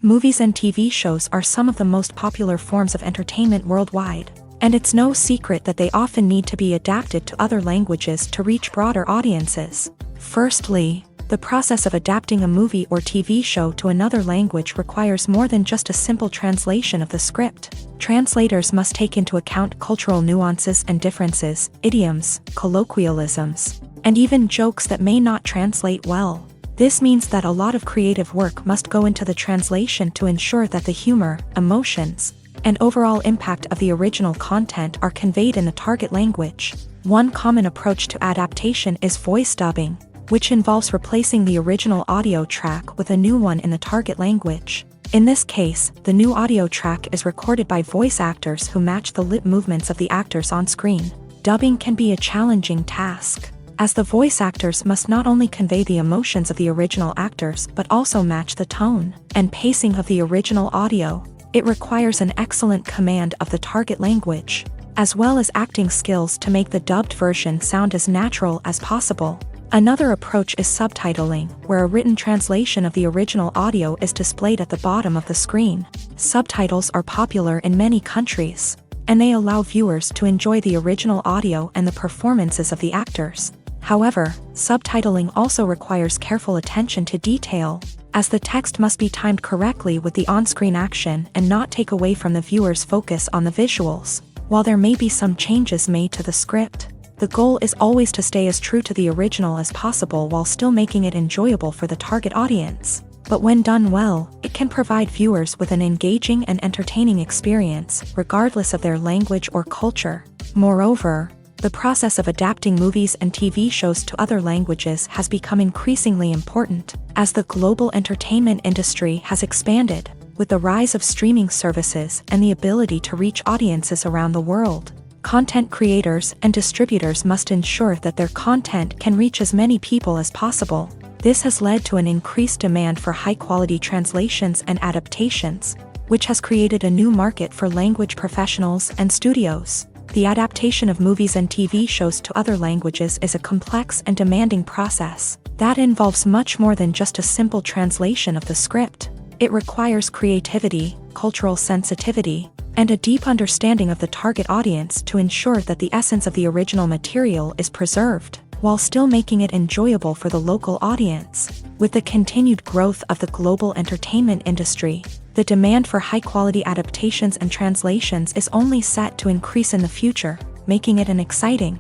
Movies and TV shows are some of the most popular forms of entertainment worldwide, and it's no secret that they often need to be adapted to other languages to reach broader audiences. Firstly, the process of adapting a movie or TV show to another language requires more than just a simple translation of the script. Translators must take into account cultural nuances and differences, idioms, colloquialisms, and even jokes that may not translate well. This means that a lot of creative work must go into the translation to ensure that the humor, emotions, and overall impact of the original content are conveyed in the target language. One common approach to adaptation is voice dubbing, which involves replacing the original audio track with a new one in the target language. In this case, the new audio track is recorded by voice actors who match the lip movements of the actors on screen. Dubbing can be a challenging task, as the voice actors must not only convey the emotions of the original actors but also match the tone and pacing of the original audio. It requires an excellent command of the target language, as well as acting skills to make the dubbed version sound as natural as possible. Another approach is subtitling, where a written translation of the original audio is displayed at the bottom of the screen. Subtitles are popular in many countries, and they allow viewers to enjoy the original audio and the performances of the actors. However, subtitling also requires careful attention to detail, as the text must be timed correctly with the on-screen action and not take away from the viewer's focus on the visuals. While there may be some changes made to the script, the goal is always to stay as true to the original as possible while still making it enjoyable for the target audience. But when done well, it can provide viewers with an engaging and entertaining experience, regardless of their language or culture. Moreover, the process of adapting movies and TV shows to other languages has become increasingly important, as the global entertainment industry has expanded, with the rise of streaming services and the ability to reach audiences around the world. Content creators and distributors must ensure that their content can reach as many people as possible. This has led to an increased demand for high-quality translations and adaptations, which has created a new market for language professionals and studios. The adaptation of movies and TV shows to other languages is a complex and demanding process that involves much more than just a simple translation of the script. It requires creativity, cultural sensitivity, and a deep understanding of the target audience to ensure that the essence of the original material is preserved, while still making it enjoyable for the local audience. With the continued growth of the global entertainment industry, the demand for high-quality adaptations and translations is only set to increase in the future, making it an exciting.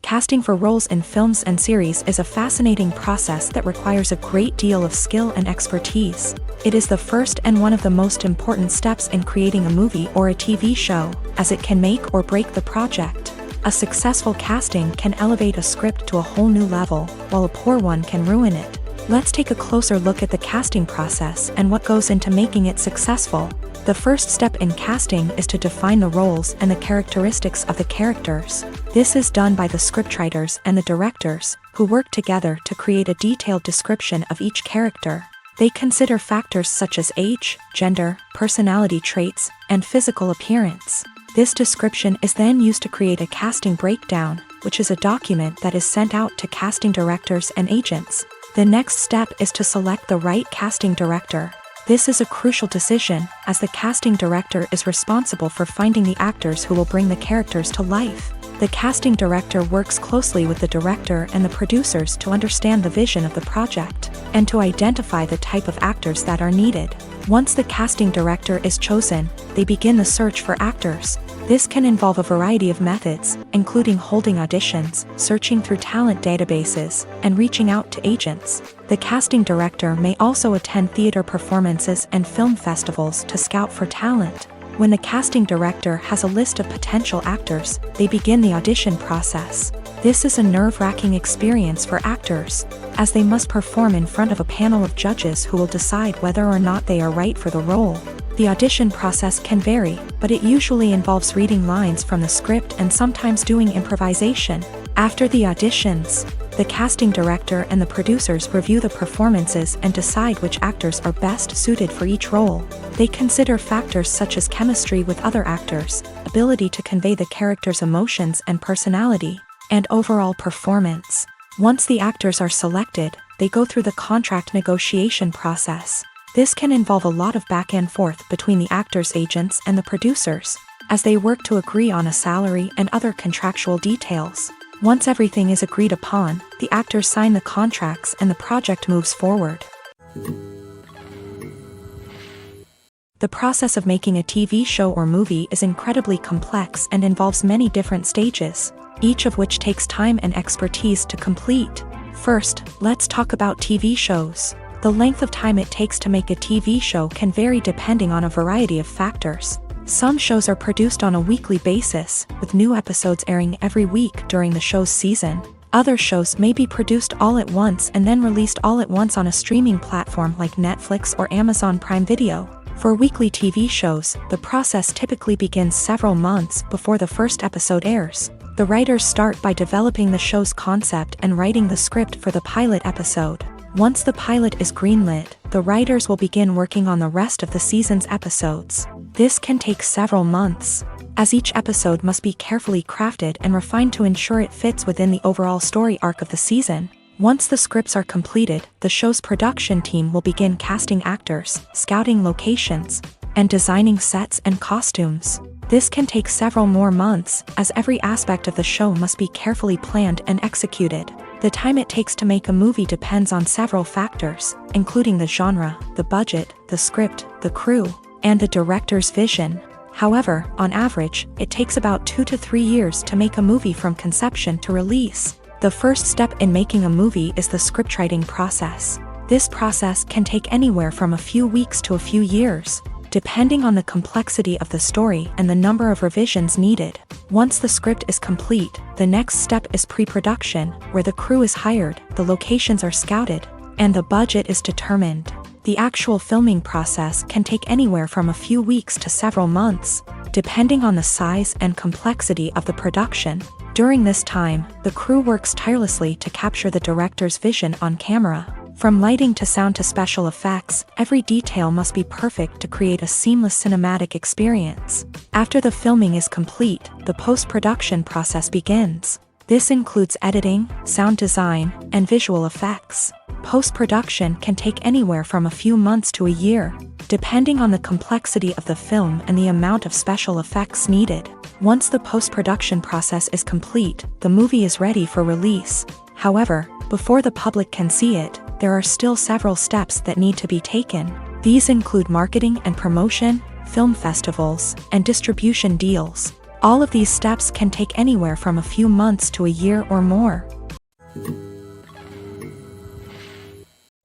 Casting for roles in films and series is a fascinating process that requires a great deal of skill and expertise. It is the first and one of the most important steps in creating a movie or a TV show, as it can make or break the project. A successful casting can elevate a script to a whole new level, while a poor one can ruin it. Let's take a closer look at the casting process and what goes into making it successful. The first step in casting is to define the roles and the characteristics of the characters. This is done by the scriptwriters and the directors, who work together to create a detailed description of each character. They consider factors such as age, gender, personality traits, and physical appearance. This description is then used to create a casting breakdown, which is a document that is sent out to casting directors and agents. The next step is to select the right casting director. This is a crucial decision, as the casting director is responsible for finding the actors who will bring the characters to life. The casting director works closely with the director and the producers to understand the vision of the project, and to identify the type of actors that are needed. Once the casting director is chosen, they begin the search for actors. This can involve a variety of methods, including holding auditions, searching through talent databases, and reaching out to agents. The casting director may also attend theater performances and film festivals to scout for talent. When the casting director has a list of potential actors, they begin the audition process. This is a nerve-wracking experience for actors, as they must perform in front of a panel of judges who will decide whether or not they are right for the role. The audition process can vary, but it usually involves reading lines from the script and sometimes doing improvisation. After the auditions, the casting director and the producers review the performances and decide which actors are best suited for each role. They consider factors such as chemistry with other actors, ability to convey the character's emotions and personality, and overall performance. Once the actors are selected, they go through the contract negotiation process. This can involve a lot of back and forth between the actors' agents and the producers, as they work to agree on a salary and other contractual details. Once everything is agreed upon, the actors sign the contracts and the project moves forward. The process of making a TV show or movie is incredibly complex and involves many different stages, each of which takes time and expertise to complete. First, let's talk about TV shows. The length of time it takes to make a TV show can vary depending on a variety of factors. Some shows are produced on a weekly basis, with new episodes airing every week during the show's season. Other shows may be produced all at once and then released all at once on a streaming platform like Netflix or Amazon Prime Video. For weekly TV shows, the process typically begins several months before the first episode airs. The writers start by developing the show's concept and writing the script for the pilot episode. Once the pilot is greenlit, the writers will begin working on the rest of the season's episodes. This can take several months, as each episode must be carefully crafted and refined to ensure it fits within the overall story arc of the season. Once the scripts are completed, the show's production team will begin casting actors, scouting locations, and designing sets and costumes. This can take several more months, as every aspect of the show must be carefully planned and executed. The time it takes to make a movie depends on several factors, including the genre, the budget, the script, the crew, and the director's vision. However, on average, it takes about 2 to 3 years to make a movie from conception to release. The first step in making a movie is the scriptwriting process. This process can take anywhere from a few weeks to a few years, depending on the complexity of the story and the number of revisions needed. Once the script is complete, the next step is pre-production, where the crew is hired, the locations are scouted, and the budget is determined. The actual filming process can take anywhere from a few weeks to several months, depending on the size and complexity of the production. During this time, the crew works tirelessly to capture the director's vision on camera. From lighting to sound to special effects, every detail must be perfect to create a seamless cinematic experience. After the filming is complete, the post-production process begins. This includes editing, sound design, and visual effects. Post-production can take anywhere from a few months to a year, depending on the complexity of the film and the amount of special effects needed. Once the post-production process is complete, the movie is ready for release. However, before the public can see it, there are still several steps that need to be taken. These include marketing and promotion, film festivals, and distribution deals. All of these steps can take anywhere from a few months to a year or more.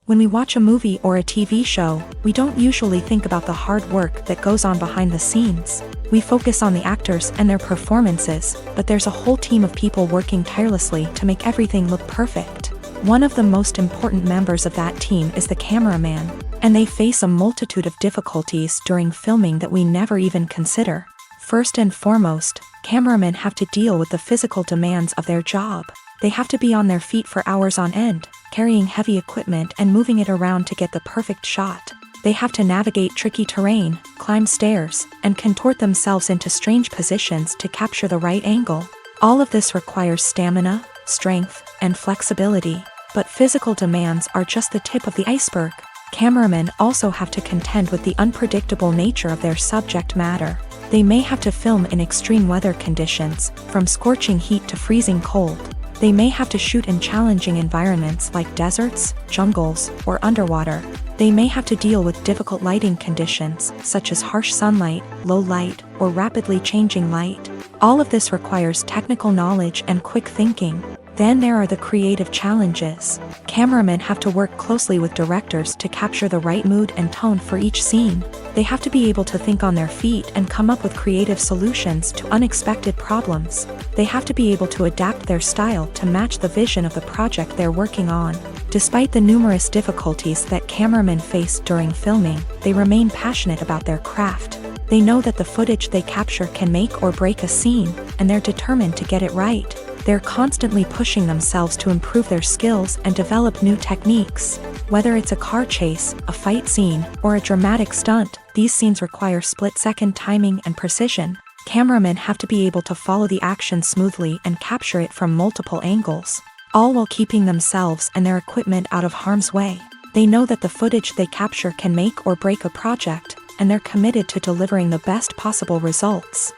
When we watch a movie or a TV show, we don't usually think about the hard work that goes on behind the scenes. We focus on the actors and their performances, but there's a whole team of people working tirelessly to make everything look perfect. One of the most important members of that team is the cameraman, and they face a multitude of difficulties during filming that we never even consider. First and foremost, cameramen have to deal with the physical demands of their job. They have to be on their feet for hours on end, carrying heavy equipment and moving it around to get the perfect shot. They have to navigate tricky terrain, climb stairs, and contort themselves into strange positions to capture the right angle. All of this requires stamina, strength, and flexibility. But physical demands are just the tip of the iceberg. Cameramen also have to contend with the unpredictable nature of their subject matter. They may have to film in extreme weather conditions, from scorching heat to freezing cold. They may have to shoot in challenging environments like deserts, jungles, or underwater. They may have to deal with difficult lighting conditions, such as harsh sunlight, low light, or rapidly changing light. All of this requires technical knowledge and quick thinking. Then there are the creative challenges. Cameramen have to work closely with directors to capture the right mood and tone for each scene. They have to be able to think on their feet and come up with creative solutions to unexpected problems. They have to be able to adapt their style to match the vision of the project they're working on. Despite the numerous difficulties that cameramen face during filming, they remain passionate about their craft. They know that the footage they capture can make or break a scene, and they're determined to get it right. They're constantly pushing themselves to improve their skills and develop new techniques. Whether it's a car chase, a fight scene, or a dramatic stunt, these scenes require split-second timing and precision. Cameramen have to be able to follow the action smoothly and capture it from multiple angles, all while keeping themselves and their equipment out of harm's way. They know that the footage they capture can make or break a project, and they're committed to delivering the best possible results.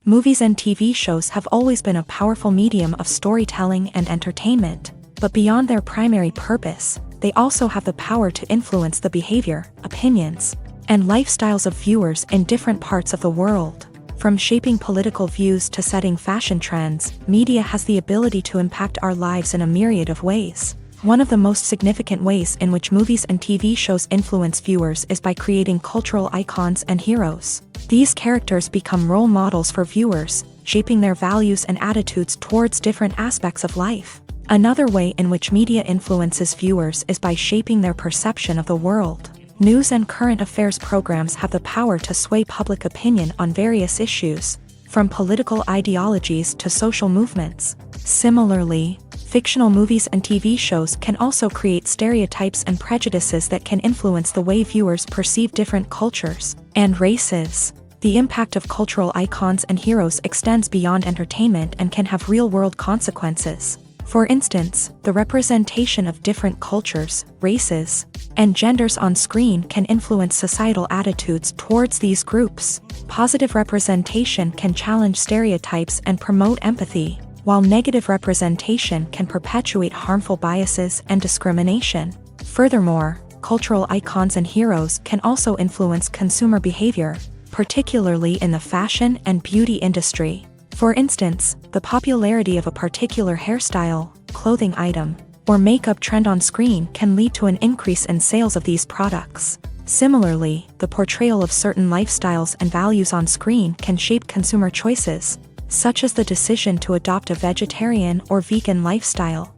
Movies and TV shows have always been a powerful medium of storytelling and entertainment, but beyond their primary purpose, they also have the power to influence the behavior, opinions, and lifestyles of viewers in different parts of the world. From shaping political views to setting fashion trends, media has the ability to impact our lives in a myriad of ways. One of the most significant ways in which movies and TV shows influence viewers is by creating cultural icons and heroes. These characters become role models for viewers, shaping their values and attitudes towards different aspects of life. Another way in which media influences viewers is by shaping their perception of the world. News and current affairs programs have the power to sway public opinion on various issues, from political ideologies to social movements. Similarly, fictional movies and TV shows can also create stereotypes and prejudices that can influence the way viewers perceive different cultures and races. The impact of cultural icons and heroes extends beyond entertainment and can have real-world consequences. For instance, the representation of different cultures, races, and genders on screen can influence societal attitudes towards these groups. Positive representation can challenge stereotypes and promote empathy, while negative representation can perpetuate harmful biases and discrimination. Furthermore, cultural icons and heroes can also influence consumer behavior, particularly in the fashion and beauty industry. For instance, the popularity of a particular hairstyle, clothing item, or makeup trend on screen can lead to an increase in sales of these products. Similarly, the portrayal of certain lifestyles and values on screen can shape consumer choices, such as the decision to adopt a vegetarian or vegan lifestyle.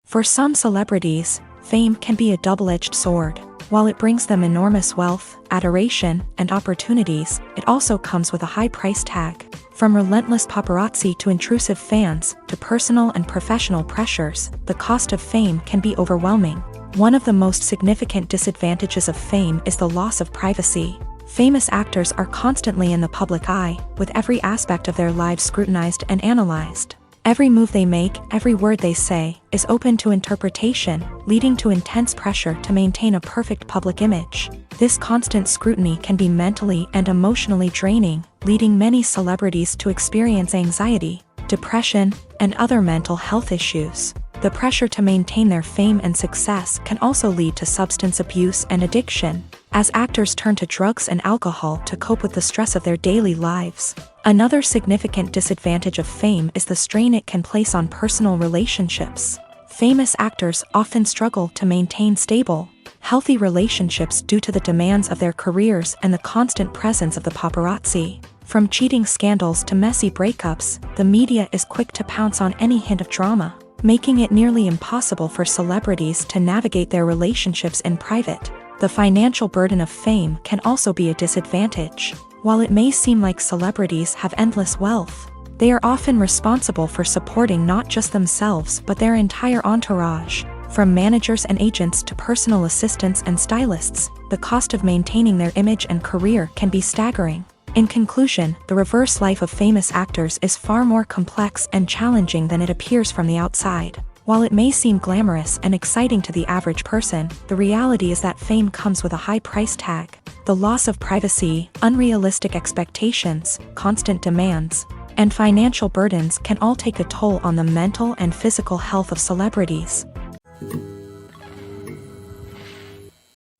For some celebrities, fame can be a double-edged sword. While it brings them enormous wealth, adoration, and opportunities, it also comes with a high price tag. From relentless paparazzi to intrusive fans, to personal and professional pressures, the cost of fame can be overwhelming. One of the most significant disadvantages of fame is the loss of privacy. Famous actors are constantly in the public eye, with every aspect of their lives scrutinized and analyzed. Every move they make, every word they say, is open to interpretation, leading to intense pressure to maintain a perfect public image. This constant scrutiny can be mentally and emotionally draining, leading many celebrities to experience anxiety, depression, and other mental health issues. The pressure to maintain their fame and success can also lead to substance abuse and addiction, as actors turn to drugs and alcohol to cope with the stress of their daily lives. Another significant disadvantage of fame is the strain it can place on personal relationships. Famous actors often struggle to maintain stable, healthy relationships due to the demands of their careers and the constant presence of the paparazzi. From cheating scandals to messy breakups, the media is quick to pounce on any hint of drama, making it nearly impossible for celebrities to navigate their relationships in private. The financial burden of fame can also be a disadvantage. While it may seem like celebrities have endless wealth, they are often responsible for supporting not just themselves but their entire entourage. From managers and agents to personal assistants and stylists, the cost of maintaining their image and career can be staggering. In conclusion, the reverse life of famous actors is far more complex and challenging than it appears from the outside. While it may seem glamorous and exciting to the average person, the reality is that fame comes with a high price tag. The loss of privacy, unrealistic expectations, constant demands, and financial burdens can all take a toll on the mental and physical health of celebrities.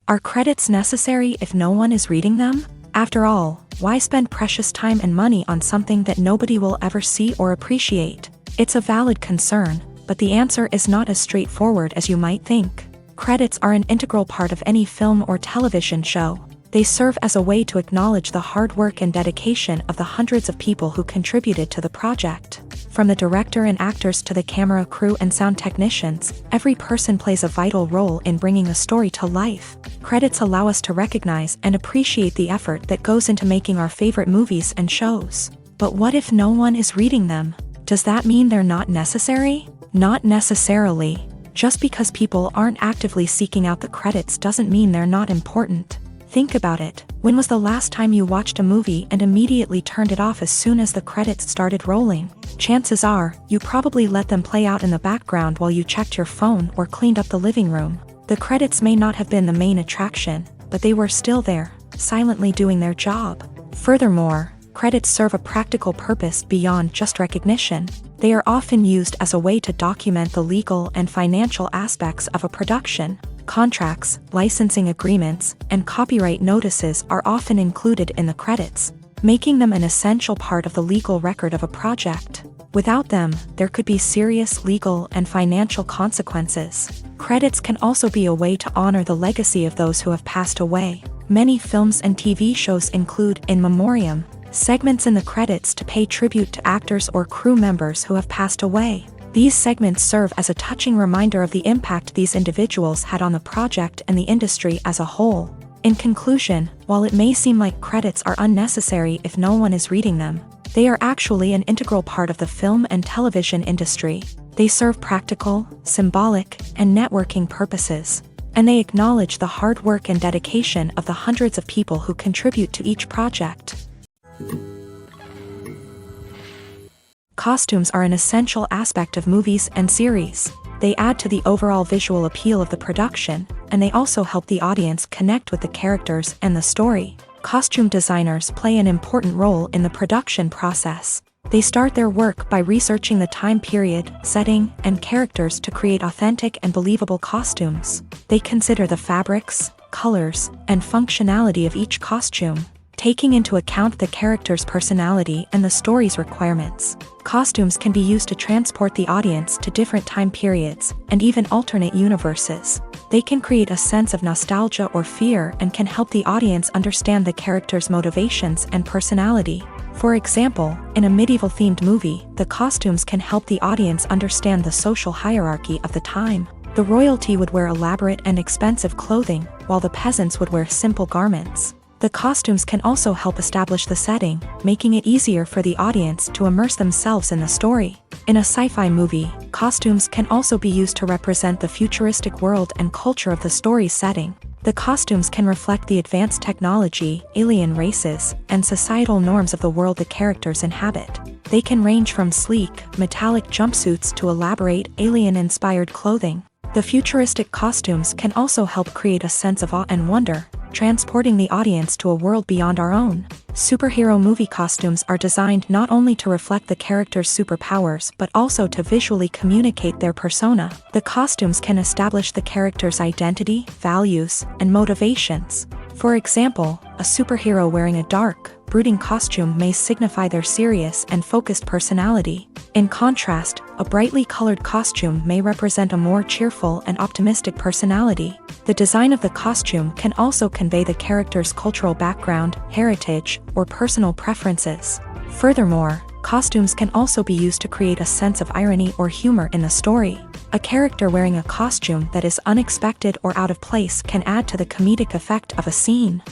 Are credits necessary if no one is reading them? After all, why spend precious time and money on something that nobody will ever see or appreciate? It's a valid concern, but the answer is not as straightforward as you might think. Credits are an integral part of any film or television show. They serve as a way to acknowledge the hard work and dedication of the hundreds of people who contributed to the project. From the director and actors to the camera crew and sound technicians, every person plays a vital role in bringing a story to life. Credits allow us to recognize and appreciate the effort that goes into making our favorite movies and shows. But what if no one is reading them? Does that mean they're not necessary? Not necessarily. Just because people aren't actively seeking out the credits doesn't mean they're not important. Think about it. When was the last time you watched a movie and immediately turned it off as soon as the credits started rolling? Chances are, you probably let them play out in the background while you checked your phone or cleaned up the living room. The credits may not have been the main attraction, but they were still there, silently doing their job. Furthermore, credits serve a practical purpose beyond just recognition. They are often used as a way to document the legal and financial aspects of a production. Contracts, licensing agreements, and copyright notices are often included in the credits, making them an essential part of the legal record of a project. Without them, there could be serious legal and financial consequences. Credits can also be a way to honor the legacy of those who have passed away. Many films and TV shows include in memoriam segments in the credits to pay tribute to actors or crew members who have passed away. These segments serve as a touching reminder of the impact these individuals had on the project and the industry as a whole. In conclusion, while it may seem like credits are unnecessary if no one is reading them, they are actually an integral part of the film and television industry. They serve practical, symbolic, and networking purposes, and they acknowledge the hard work and dedication of the hundreds of people who contribute to each project. Costumes are an essential aspect of movies and series. They add to the overall visual appeal of the production, and they also help the audience connect with the characters and the story. Costume designers play an important role in the production process. They start their work by researching the time period, setting, and characters to create authentic and believable costumes. They consider the fabrics, colors, and functionality of each costume, taking into account the character's personality and the story's requirements. Costumes can be used to transport the audience to different time periods and even alternate universes. They can create a sense of nostalgia or fear and can help the audience understand the character's motivations and personality. For example, in a medieval-themed movie, the costumes can help the audience understand the social hierarchy of the time. The royalty would wear elaborate and expensive clothing, while the peasants would wear simple garments. The costumes can also help establish the setting, making it easier for the audience to immerse themselves in the story. In a sci-fi movie, costumes can also be used to represent the futuristic world and culture of the story's setting. The costumes can reflect the advanced technology, alien races, and societal norms of the world the characters inhabit. They can range from sleek, metallic jumpsuits to elaborate, alien-inspired clothing. The futuristic costumes can also help create a sense of awe and wonder, transporting the audience to a world beyond our own. Superhero movie costumes are designed not only to reflect the character's superpowers but also to visually communicate their persona. The costumes can establish the character's identity, values, and motivations. For example, a superhero wearing a dark, brooding costume may signify their serious and focused personality. In contrast, a brightly colored costume may represent a more cheerful and optimistic personality. The design of the costume can also convey the character's cultural background, heritage, or personal preferences. Furthermore, costumes can also be used to create a sense of irony or humor in the story. A character wearing a costume that is unexpected or out of place can add to the comedic effect of a scene.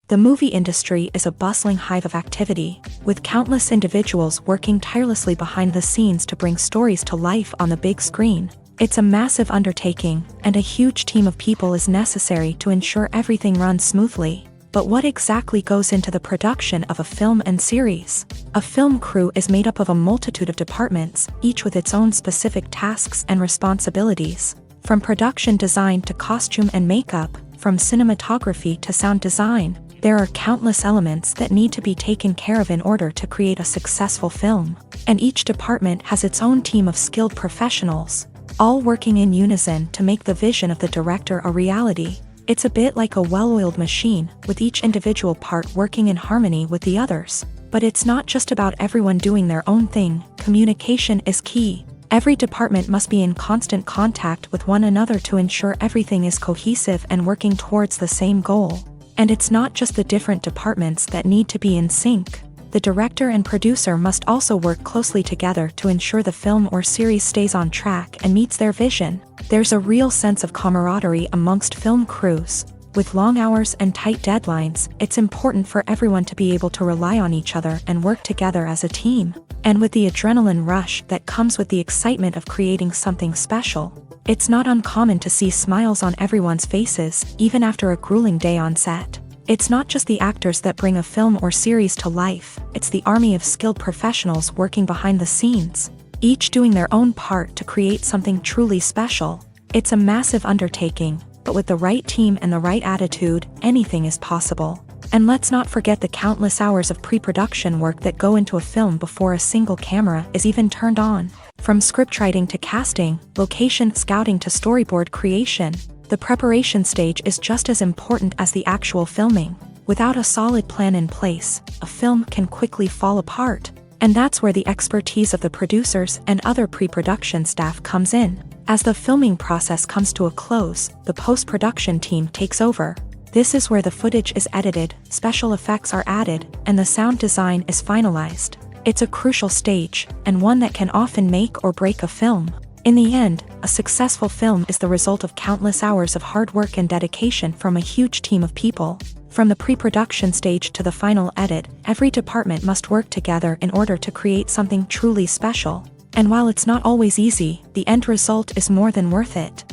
The movie industry is a bustling hive of activity, with countless individuals working tirelessly behind the scenes to bring stories to life on the big screen. It's a massive undertaking, and a huge team of people is necessary to ensure everything runs smoothly. But what exactly goes into the production of a film and series? A film crew is made up of a multitude of departments, each with its own specific tasks and responsibilities. From production design to costume and makeup, from cinematography to sound design, there are countless elements that need to be taken care of in order to create a successful film. And each department has its own team of skilled professionals, all working in unison to make the vision of the director a reality. It's a bit like a well-oiled machine, with each individual part working in harmony with the others. But it's not just about everyone doing their own thing. Communication is key. Every department must be in constant contact with one another to ensure everything is cohesive and working towards the same goal. And it's not just the different departments that need to be in sync. The director and producer must also work closely together to ensure the film or series stays on track and meets their vision. There's a real sense of camaraderie amongst film crews. With long hours and tight deadlines, it's important for everyone to be able to rely on each other and work together as a team. And with the adrenaline rush that comes with the excitement of creating something special, it's not uncommon to see smiles on everyone's faces, even after a grueling day on set. It's not just the actors that bring a film or series to life, it's the army of skilled professionals working behind the scenes, each doing their own part to create something truly special. It's a massive undertaking, but with the right team and the right attitude, anything is possible. And let's not forget the countless hours of pre-production work that go into a film before a single camera is even turned on. From scriptwriting to casting, location scouting to storyboard creation, the preparation stage is just as important as the actual filming. Without a solid plan in place, a film can quickly fall apart. And that's where the expertise of the producers and other pre-production staff comes in. As the filming process comes to a close, the post-production team takes over. This is where the footage is edited, special effects are added, and the sound design is finalized. It's a crucial stage, and one that can often make or break a film. In the end, a successful film is the result of countless hours of hard work and dedication from a huge team of people. From the pre-production stage to the final edit, every department must work together in order to create something truly special. And while it's not always easy, the end result is more than worth it.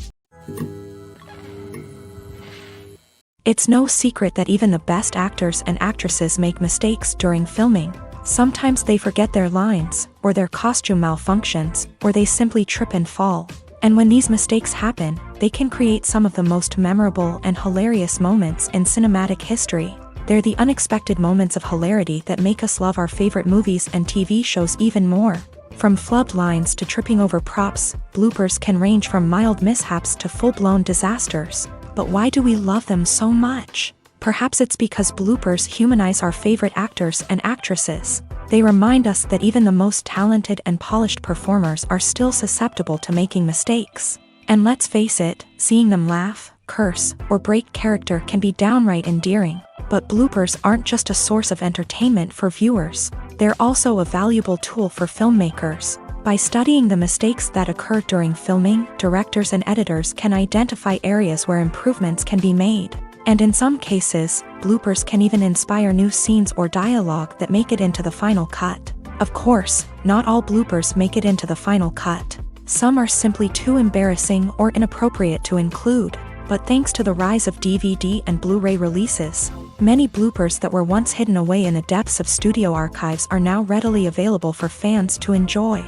It's no secret that even the best actors and actresses make mistakes during filming. Sometimes they forget their lines, or their costume malfunctions, or they simply trip and fall. And when these mistakes happen, they can create some of the most memorable and hilarious moments in cinematic history. They're the unexpected moments of hilarity that make us love our favorite movies and TV shows even more. From flubbed lines to tripping over props, bloopers can range from mild mishaps to full-blown disasters. But why do we love them so much? Perhaps it's because bloopers humanize our favorite actors and actresses. They remind us that even the most talented and polished performers are still susceptible to making mistakes. And let's face it, seeing them laugh, curse, or break character can be downright endearing. But bloopers aren't just a source of entertainment for viewers. They're also a valuable tool for filmmakers. By studying the mistakes that occur during filming, directors and editors can identify areas where improvements can be made. And in some cases, bloopers can even inspire new scenes or dialogue that make it into the final cut. Of course, not all bloopers make it into the final cut. Some are simply too embarrassing or inappropriate to include. But thanks to the rise of DVD and Blu-ray releases, many bloopers that were once hidden away in the depths of studio archives are now readily available for fans to enjoy.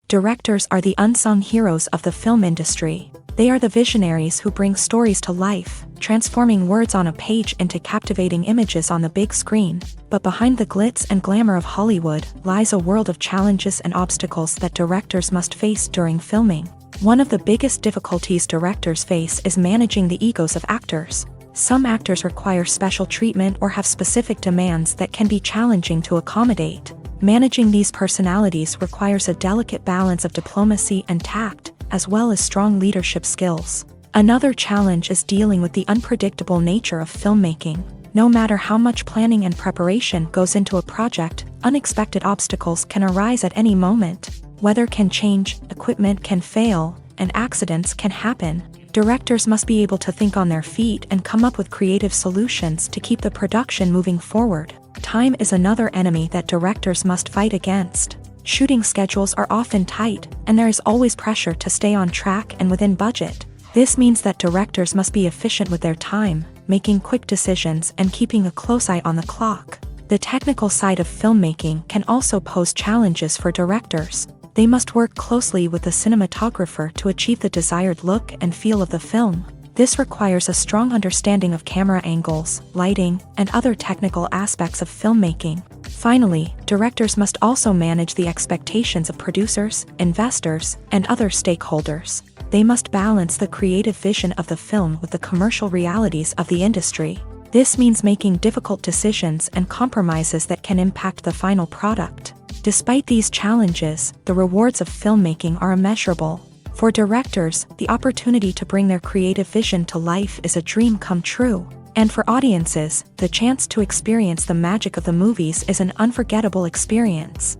Directors are the unsung heroes of the film industry. They are the visionaries who bring stories to life, transforming words on a page into captivating images on the big screen. But behind the glitz and glamour of Hollywood lies a world of challenges and obstacles that directors must face during filming. One of the biggest difficulties directors face is managing the egos of actors. Some actors require special treatment or have specific demands that can be challenging to accommodate. Managing these personalities requires a delicate balance of diplomacy and tact, as well as strong leadership skills. Another challenge is dealing with the unpredictable nature of filmmaking. No matter how much planning and preparation goes into a project, unexpected obstacles can arise at any moment. Weather can change, equipment can fail, and accidents can happen. Directors must be able to think on their feet and come up with creative solutions to keep the production moving forward. Time is another enemy that directors must fight against. Shooting schedules are often tight, and there is always pressure to stay on track and within budget. This means that directors must be efficient with their time, making quick decisions and keeping a close eye on the clock. The technical side of filmmaking can also pose challenges for directors. They must work closely with the cinematographer to achieve the desired look and feel of the film. This requires a strong understanding of camera angles, lighting, and other technical aspects of filmmaking. Finally, directors must also manage the expectations of producers, investors, and other stakeholders. They must balance the creative vision of the film with the commercial realities of the industry. This means making difficult decisions and compromises that can impact the final product. Despite these challenges, the rewards of filmmaking are immeasurable. For directors, the opportunity to bring their creative vision to life is a dream come true. And for audiences, the chance to experience the magic of the movies is an unforgettable experience.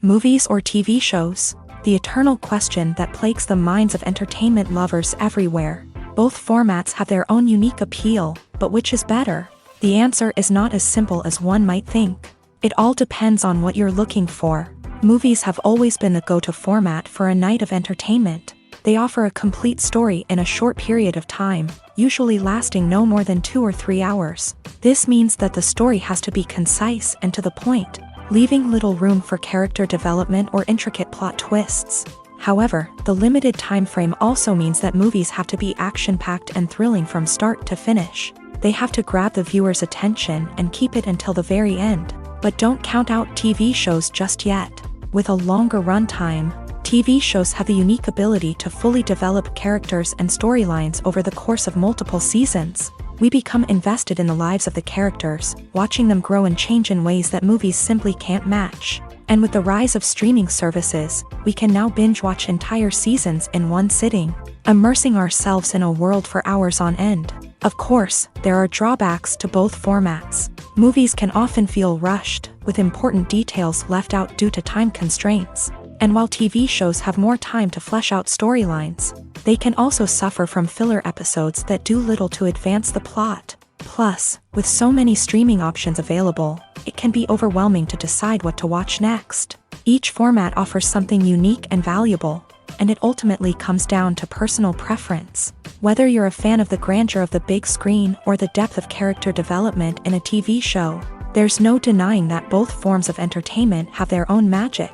Movies or TV shows? The eternal question that plagues the minds of entertainment lovers everywhere. Both formats have their own unique appeal, but which is better? The answer is not as simple as one might think. It all depends on what you're looking for. Movies have always been the go-to format for a night of entertainment. They offer a complete story in a short period of time, usually lasting no more than 2 or 3 hours. This means that the story has to be concise and to the point, leaving little room for character development or intricate plot twists. However, the limited time frame also means that movies have to be action-packed and thrilling from start to finish. They have to grab the viewer's attention and keep it until the very end. But don't count out TV shows just yet. With a longer runtime, TV shows have the unique ability to fully develop characters and storylines over the course of multiple seasons. We become invested in the lives of the characters, watching them grow and change in ways that movies simply can't match. And with the rise of streaming services, we can now binge-watch entire seasons in one sitting, immersing ourselves in a world for hours on end. Of course, there are drawbacks to both formats. Movies can often feel rushed, with important details left out due to time constraints. And while TV shows have more time to flesh out storylines, they can also suffer from filler episodes that do little to advance the plot. Plus, with so many streaming options available, it can be overwhelming to decide what to watch next. Each format offers something unique and valuable, and it ultimately comes down to personal preference. Whether you're a fan of the grandeur of the big screen or the depth of character development in a TV show, there's no denying that both forms of entertainment have their own magic.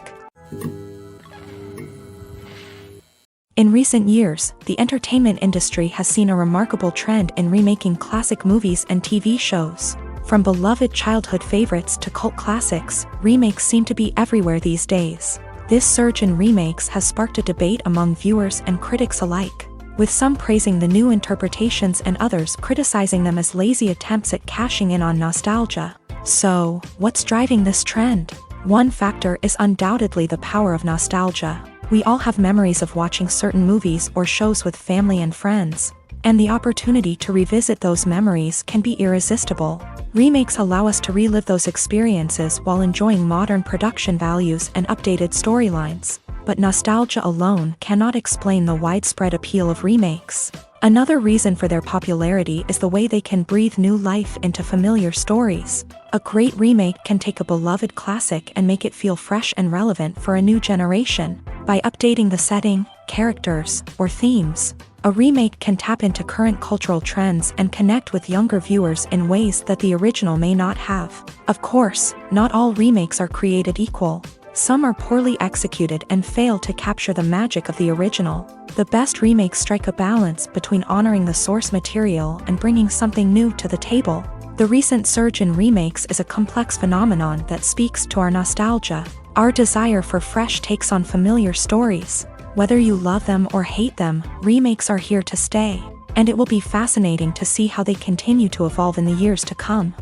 In recent years, the entertainment industry has seen a remarkable trend in remaking classic movies and TV shows. From beloved childhood favorites to cult classics, remakes seem to be everywhere these days. This surge in remakes has sparked a debate among viewers and critics alike, with some praising the new interpretations and others criticizing them as lazy attempts at cashing in on nostalgia. So, what's driving this trend? One factor is undoubtedly the power of nostalgia. We all have memories of watching certain movies or shows with family and friends, and the opportunity to revisit those memories can be irresistible. Remakes allow us to relive those experiences while enjoying modern production values and updated storylines. But nostalgia alone cannot explain the widespread appeal of remakes. Another reason for their popularity is the way they can breathe new life into familiar stories. A great remake can take a beloved classic and make it feel fresh and relevant for a new generation. By updating the setting, characters, or themes, a remake can tap into current cultural trends and connect with younger viewers in ways that the original may not have. Of course, not all remakes are created equal. Some are poorly executed and fail to capture the magic of the original. The best remakes strike a balance between honoring the source material and bringing something new to the table. The recent surge in remakes is a complex phenomenon that speaks to our nostalgia, our desire for fresh takes on familiar stories. Whether you love them or hate them, remakes are here to stay, and it will be fascinating to see how they continue to evolve in the years to come.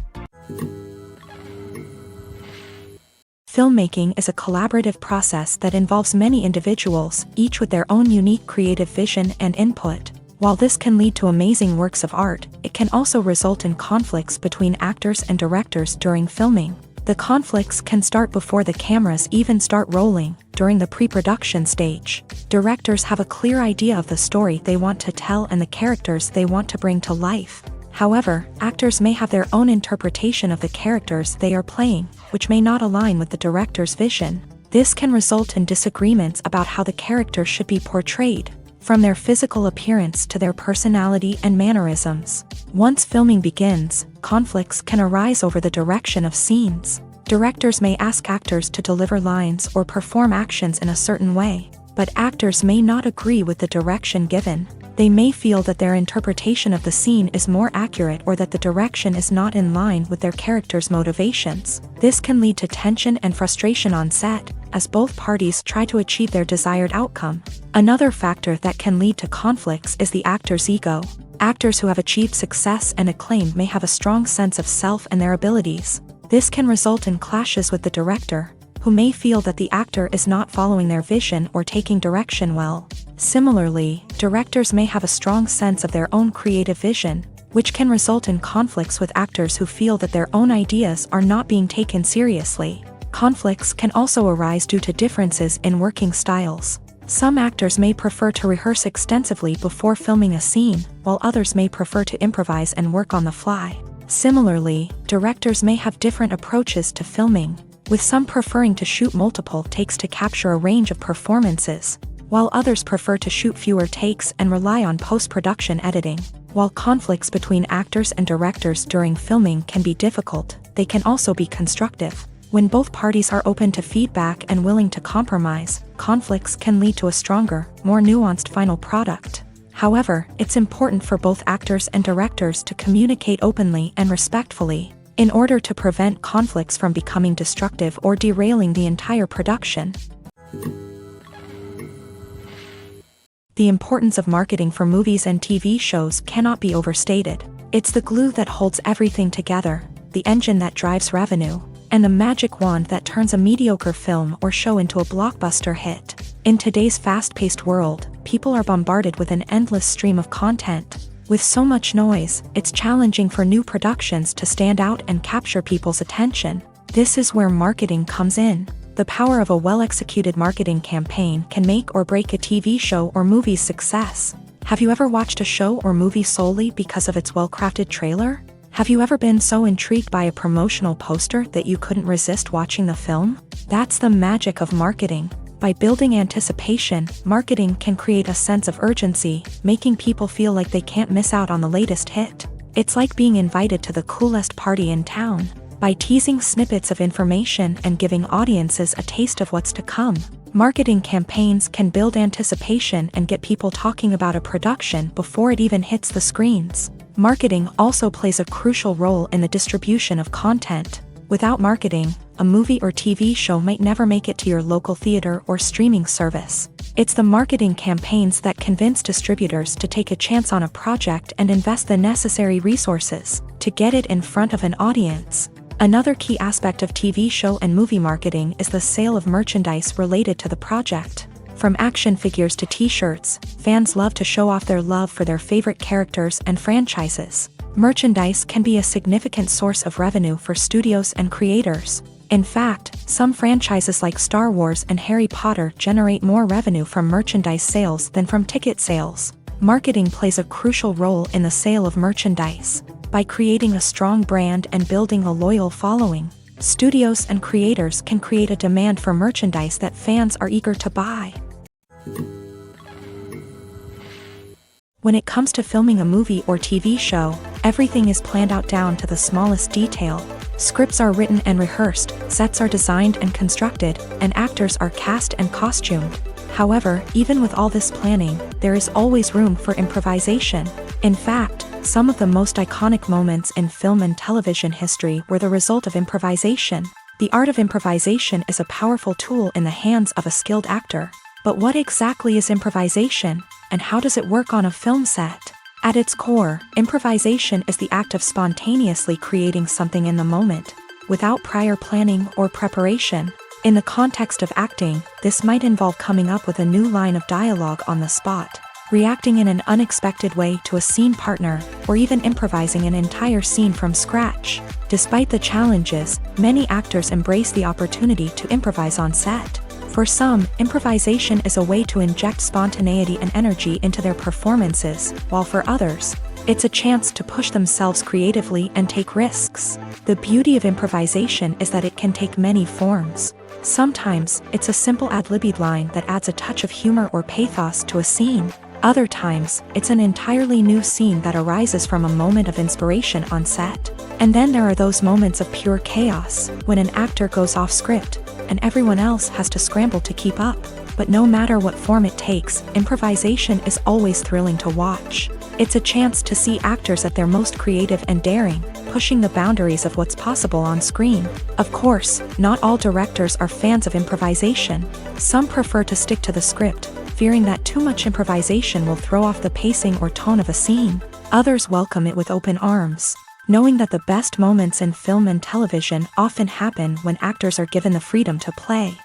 Filmmaking is a collaborative process that involves many individuals, each with their own unique creative vision and input. While this can lead to amazing works of art, it can also result in conflicts between actors and directors during filming. The conflicts can start before the cameras even start rolling, during the pre-production stage. Directors have a clear idea of the story they want to tell and the characters they want to bring to life. However, actors may have their own interpretation of the characters they are playing, which may not align with the director's vision. This can result in disagreements about how the character should be portrayed, from their physical appearance to their personality and mannerisms. Once filming begins, conflicts can arise over the direction of scenes. Directors may ask actors to deliver lines or perform actions in a certain way, but actors may not agree with the direction given. They may feel that their interpretation of the scene is more accurate or that the direction is not in line with their character's motivations. This can lead to tension and frustration on set, as both parties try to achieve their desired outcome. Another factor that can lead to conflicts is the actor's ego. Actors who have achieved success and acclaim may have a strong sense of self and their abilities. This can result in clashes with the director, who may feel that the actor is not following their vision or taking direction well. Similarly, directors may have a strong sense of their own creative vision, which can result in conflicts with actors who feel that their own ideas are not being taken seriously. Conflicts can also arise due to differences in working styles. Some actors may prefer to rehearse extensively before filming a scene, while others may prefer to improvise and work on the fly. Similarly, directors may have different approaches to filming, with some preferring to shoot multiple takes to capture a range of performances, while others prefer to shoot fewer takes and rely on post-production editing. While conflicts between actors and directors during filming can be difficult, they can also be constructive. When both parties are open to feedback and willing to compromise, conflicts can lead to a stronger, more nuanced final product. However, it's important for both actors and directors to communicate openly and respectfully, in order to prevent conflicts from becoming destructive or derailing the entire production. The importance of marketing for movies and TV shows cannot be overstated. It's the glue that holds everything together, the engine that drives revenue, and the magic wand that turns a mediocre film or show into a blockbuster hit. In today's fast-paced world, people are bombarded with an endless stream of content. With so much noise, it's challenging for new productions to stand out and capture people's attention. This is where marketing comes in. The power of a well-executed marketing campaign can make or break a TV show or movie's success. Have you ever watched a show or movie solely because of its well-crafted trailer? Have you ever been so intrigued by a promotional poster that you couldn't resist watching the film? That's the magic of marketing. By building anticipation, marketing can create a sense of urgency, making people feel like they can't miss out on the latest hit. It's like being invited to the coolest party in town. By teasing snippets of information and giving audiences a taste of what's to come, marketing campaigns can build anticipation and get people talking about a production before it even hits the screens. Marketing also plays a crucial role in the distribution of content. Without marketing, a movie or TV show might never make it to your local theater or streaming service. It's the marketing campaigns that convince distributors to take a chance on a project and invest the necessary resources to get it in front of an audience. Another key aspect of TV show and movie marketing is the sale of merchandise related to the project. From action figures to t-shirts, fans love to show off their love for their favorite characters and franchises. Merchandise can be a significant source of revenue for studios and creators. In fact, some franchises like Star Wars and Harry Potter generate more revenue from merchandise sales than from ticket sales. Marketing plays a crucial role in the sale of merchandise. By creating a strong brand and building a loyal following, studios and creators can create a demand for merchandise that fans are eager to buy. When it comes to filming a movie or TV show, everything is planned out down to the smallest detail. Scripts are written and rehearsed, sets are designed and constructed, and actors are cast and costumed. However, even with all this planning, there is always room for improvisation. In fact, some of the most iconic moments in film and television history were the result of improvisation. The art of improvisation is a powerful tool in the hands of a skilled actor. But what exactly is improvisation, and how does it work on a film set? At its core, improvisation is the act of spontaneously creating something in the moment, without prior planning or preparation. In the context of acting, this might involve coming up with a new line of dialogue on the spot, reacting in an unexpected way to a scene partner, or even improvising an entire scene from scratch. Despite the challenges, many actors embrace the opportunity to improvise on set. For some, improvisation is a way to inject spontaneity and energy into their performances, while for others, It's a chance to push themselves creatively and take risks. The beauty of improvisation is that it can take many forms. Sometimes, it's a simple ad-libbed line that adds a touch of humor or pathos to a scene. Other times, it's an entirely new scene that arises from a moment of inspiration on set. And then there are those moments of pure chaos, when an actor goes off script, and everyone else has to scramble to keep up. But no matter what form it takes, improvisation is always thrilling to watch. It's a chance to see actors at their most creative and daring, pushing the boundaries of what's possible on screen. Of course, not all directors are fans of improvisation. Some prefer to stick to the script, fearing that too much improvisation will throw off the pacing or tone of a scene. Others welcome it with open arms, knowing that the best moments in film and television often happen when actors are given the freedom to play.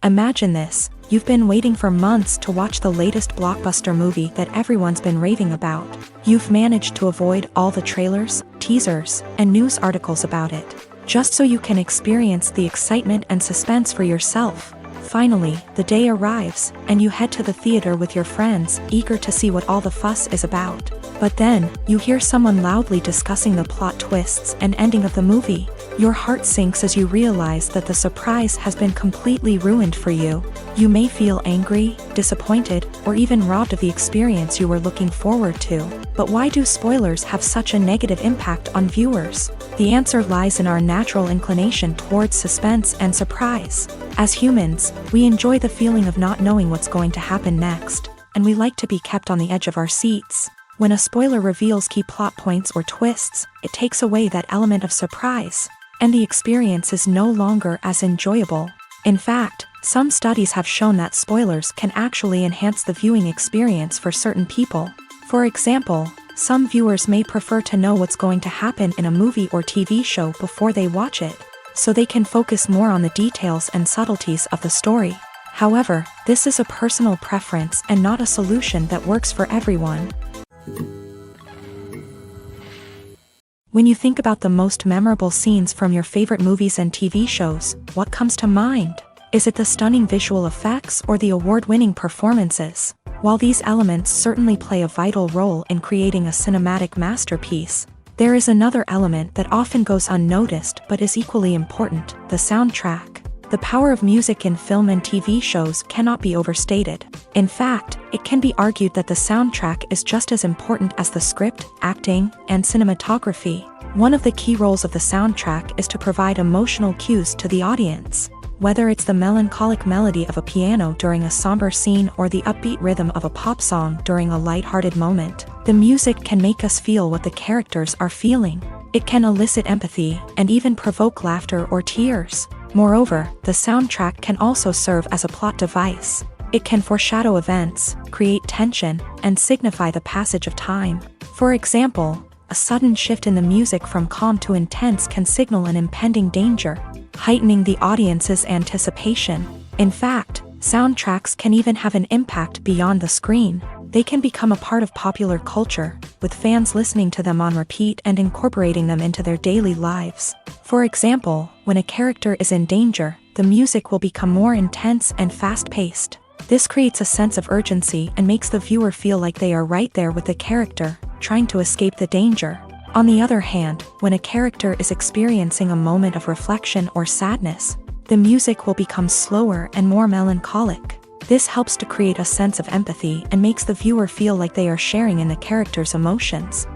Imagine this: you've been waiting for months to watch the latest blockbuster movie that everyone's been raving about. You've managed to avoid all the trailers, teasers, and news articles about it, just so you can experience the excitement and suspense for yourself. Finally, the day arrives, and you head to the theater with your friends, eager to see what all the fuss is about. But then, you hear someone loudly discussing the plot twists and ending of the movie. Your heart sinks as you realize that the surprise has been completely ruined for you. You may feel angry, disappointed, or even robbed of the experience you were looking forward to. But why do spoilers have such a negative impact on viewers? The answer lies in our natural inclination towards suspense and surprise. As humans, we enjoy the feeling of not knowing what's going to happen next, and we like to be kept on the edge of our seats. When a spoiler reveals key plot points or twists, it takes away that element of surprise, and the experience is no longer as enjoyable. In fact, some studies have shown that spoilers can actually enhance the viewing experience for certain people. For example, some viewers may prefer to know what's going to happen in a movie or TV show before they watch it, so they can focus more on the details and subtleties of the story. However, this is a personal preference and not a solution that works for everyone. When you think about the most memorable scenes from your favorite movies and TV shows, what comes to mind? Is it the stunning visual effects or the award-winning performances? While these elements certainly play a vital role in creating a cinematic masterpiece, there is another element that often goes unnoticed but is equally important: the soundtrack. The power of music in film and TV shows cannot be overstated. In fact, it can be argued that the soundtrack is just as important as the script, acting, and cinematography. One of the key roles of the soundtrack is to provide emotional cues to the audience. Whether it's the melancholic melody of a piano during a somber scene or the upbeat rhythm of a pop song during a light-hearted moment, the music can make us feel what the characters are feeling. It can elicit empathy and even provoke laughter or tears. Moreover, the soundtrack can also serve as a plot device. It can foreshadow events, create tension, and signify the passage of time. For example, a sudden shift in the music from calm to intense can signal an impending danger, heightening the audience's anticipation. In fact, soundtracks can even have an impact beyond the screen. They can become a part of popular culture, with fans listening to them on repeat and incorporating them into their daily lives. For example, when a character is in danger, the music will become more intense and fast-paced. This creates a sense of urgency and makes the viewer feel like they are right there with the character, trying to escape the danger. On the other hand, when a character is experiencing a moment of reflection or sadness, the music will become slower and more melancholic. This helps to create a sense of empathy and makes the viewer feel like they are sharing in the character's emotions.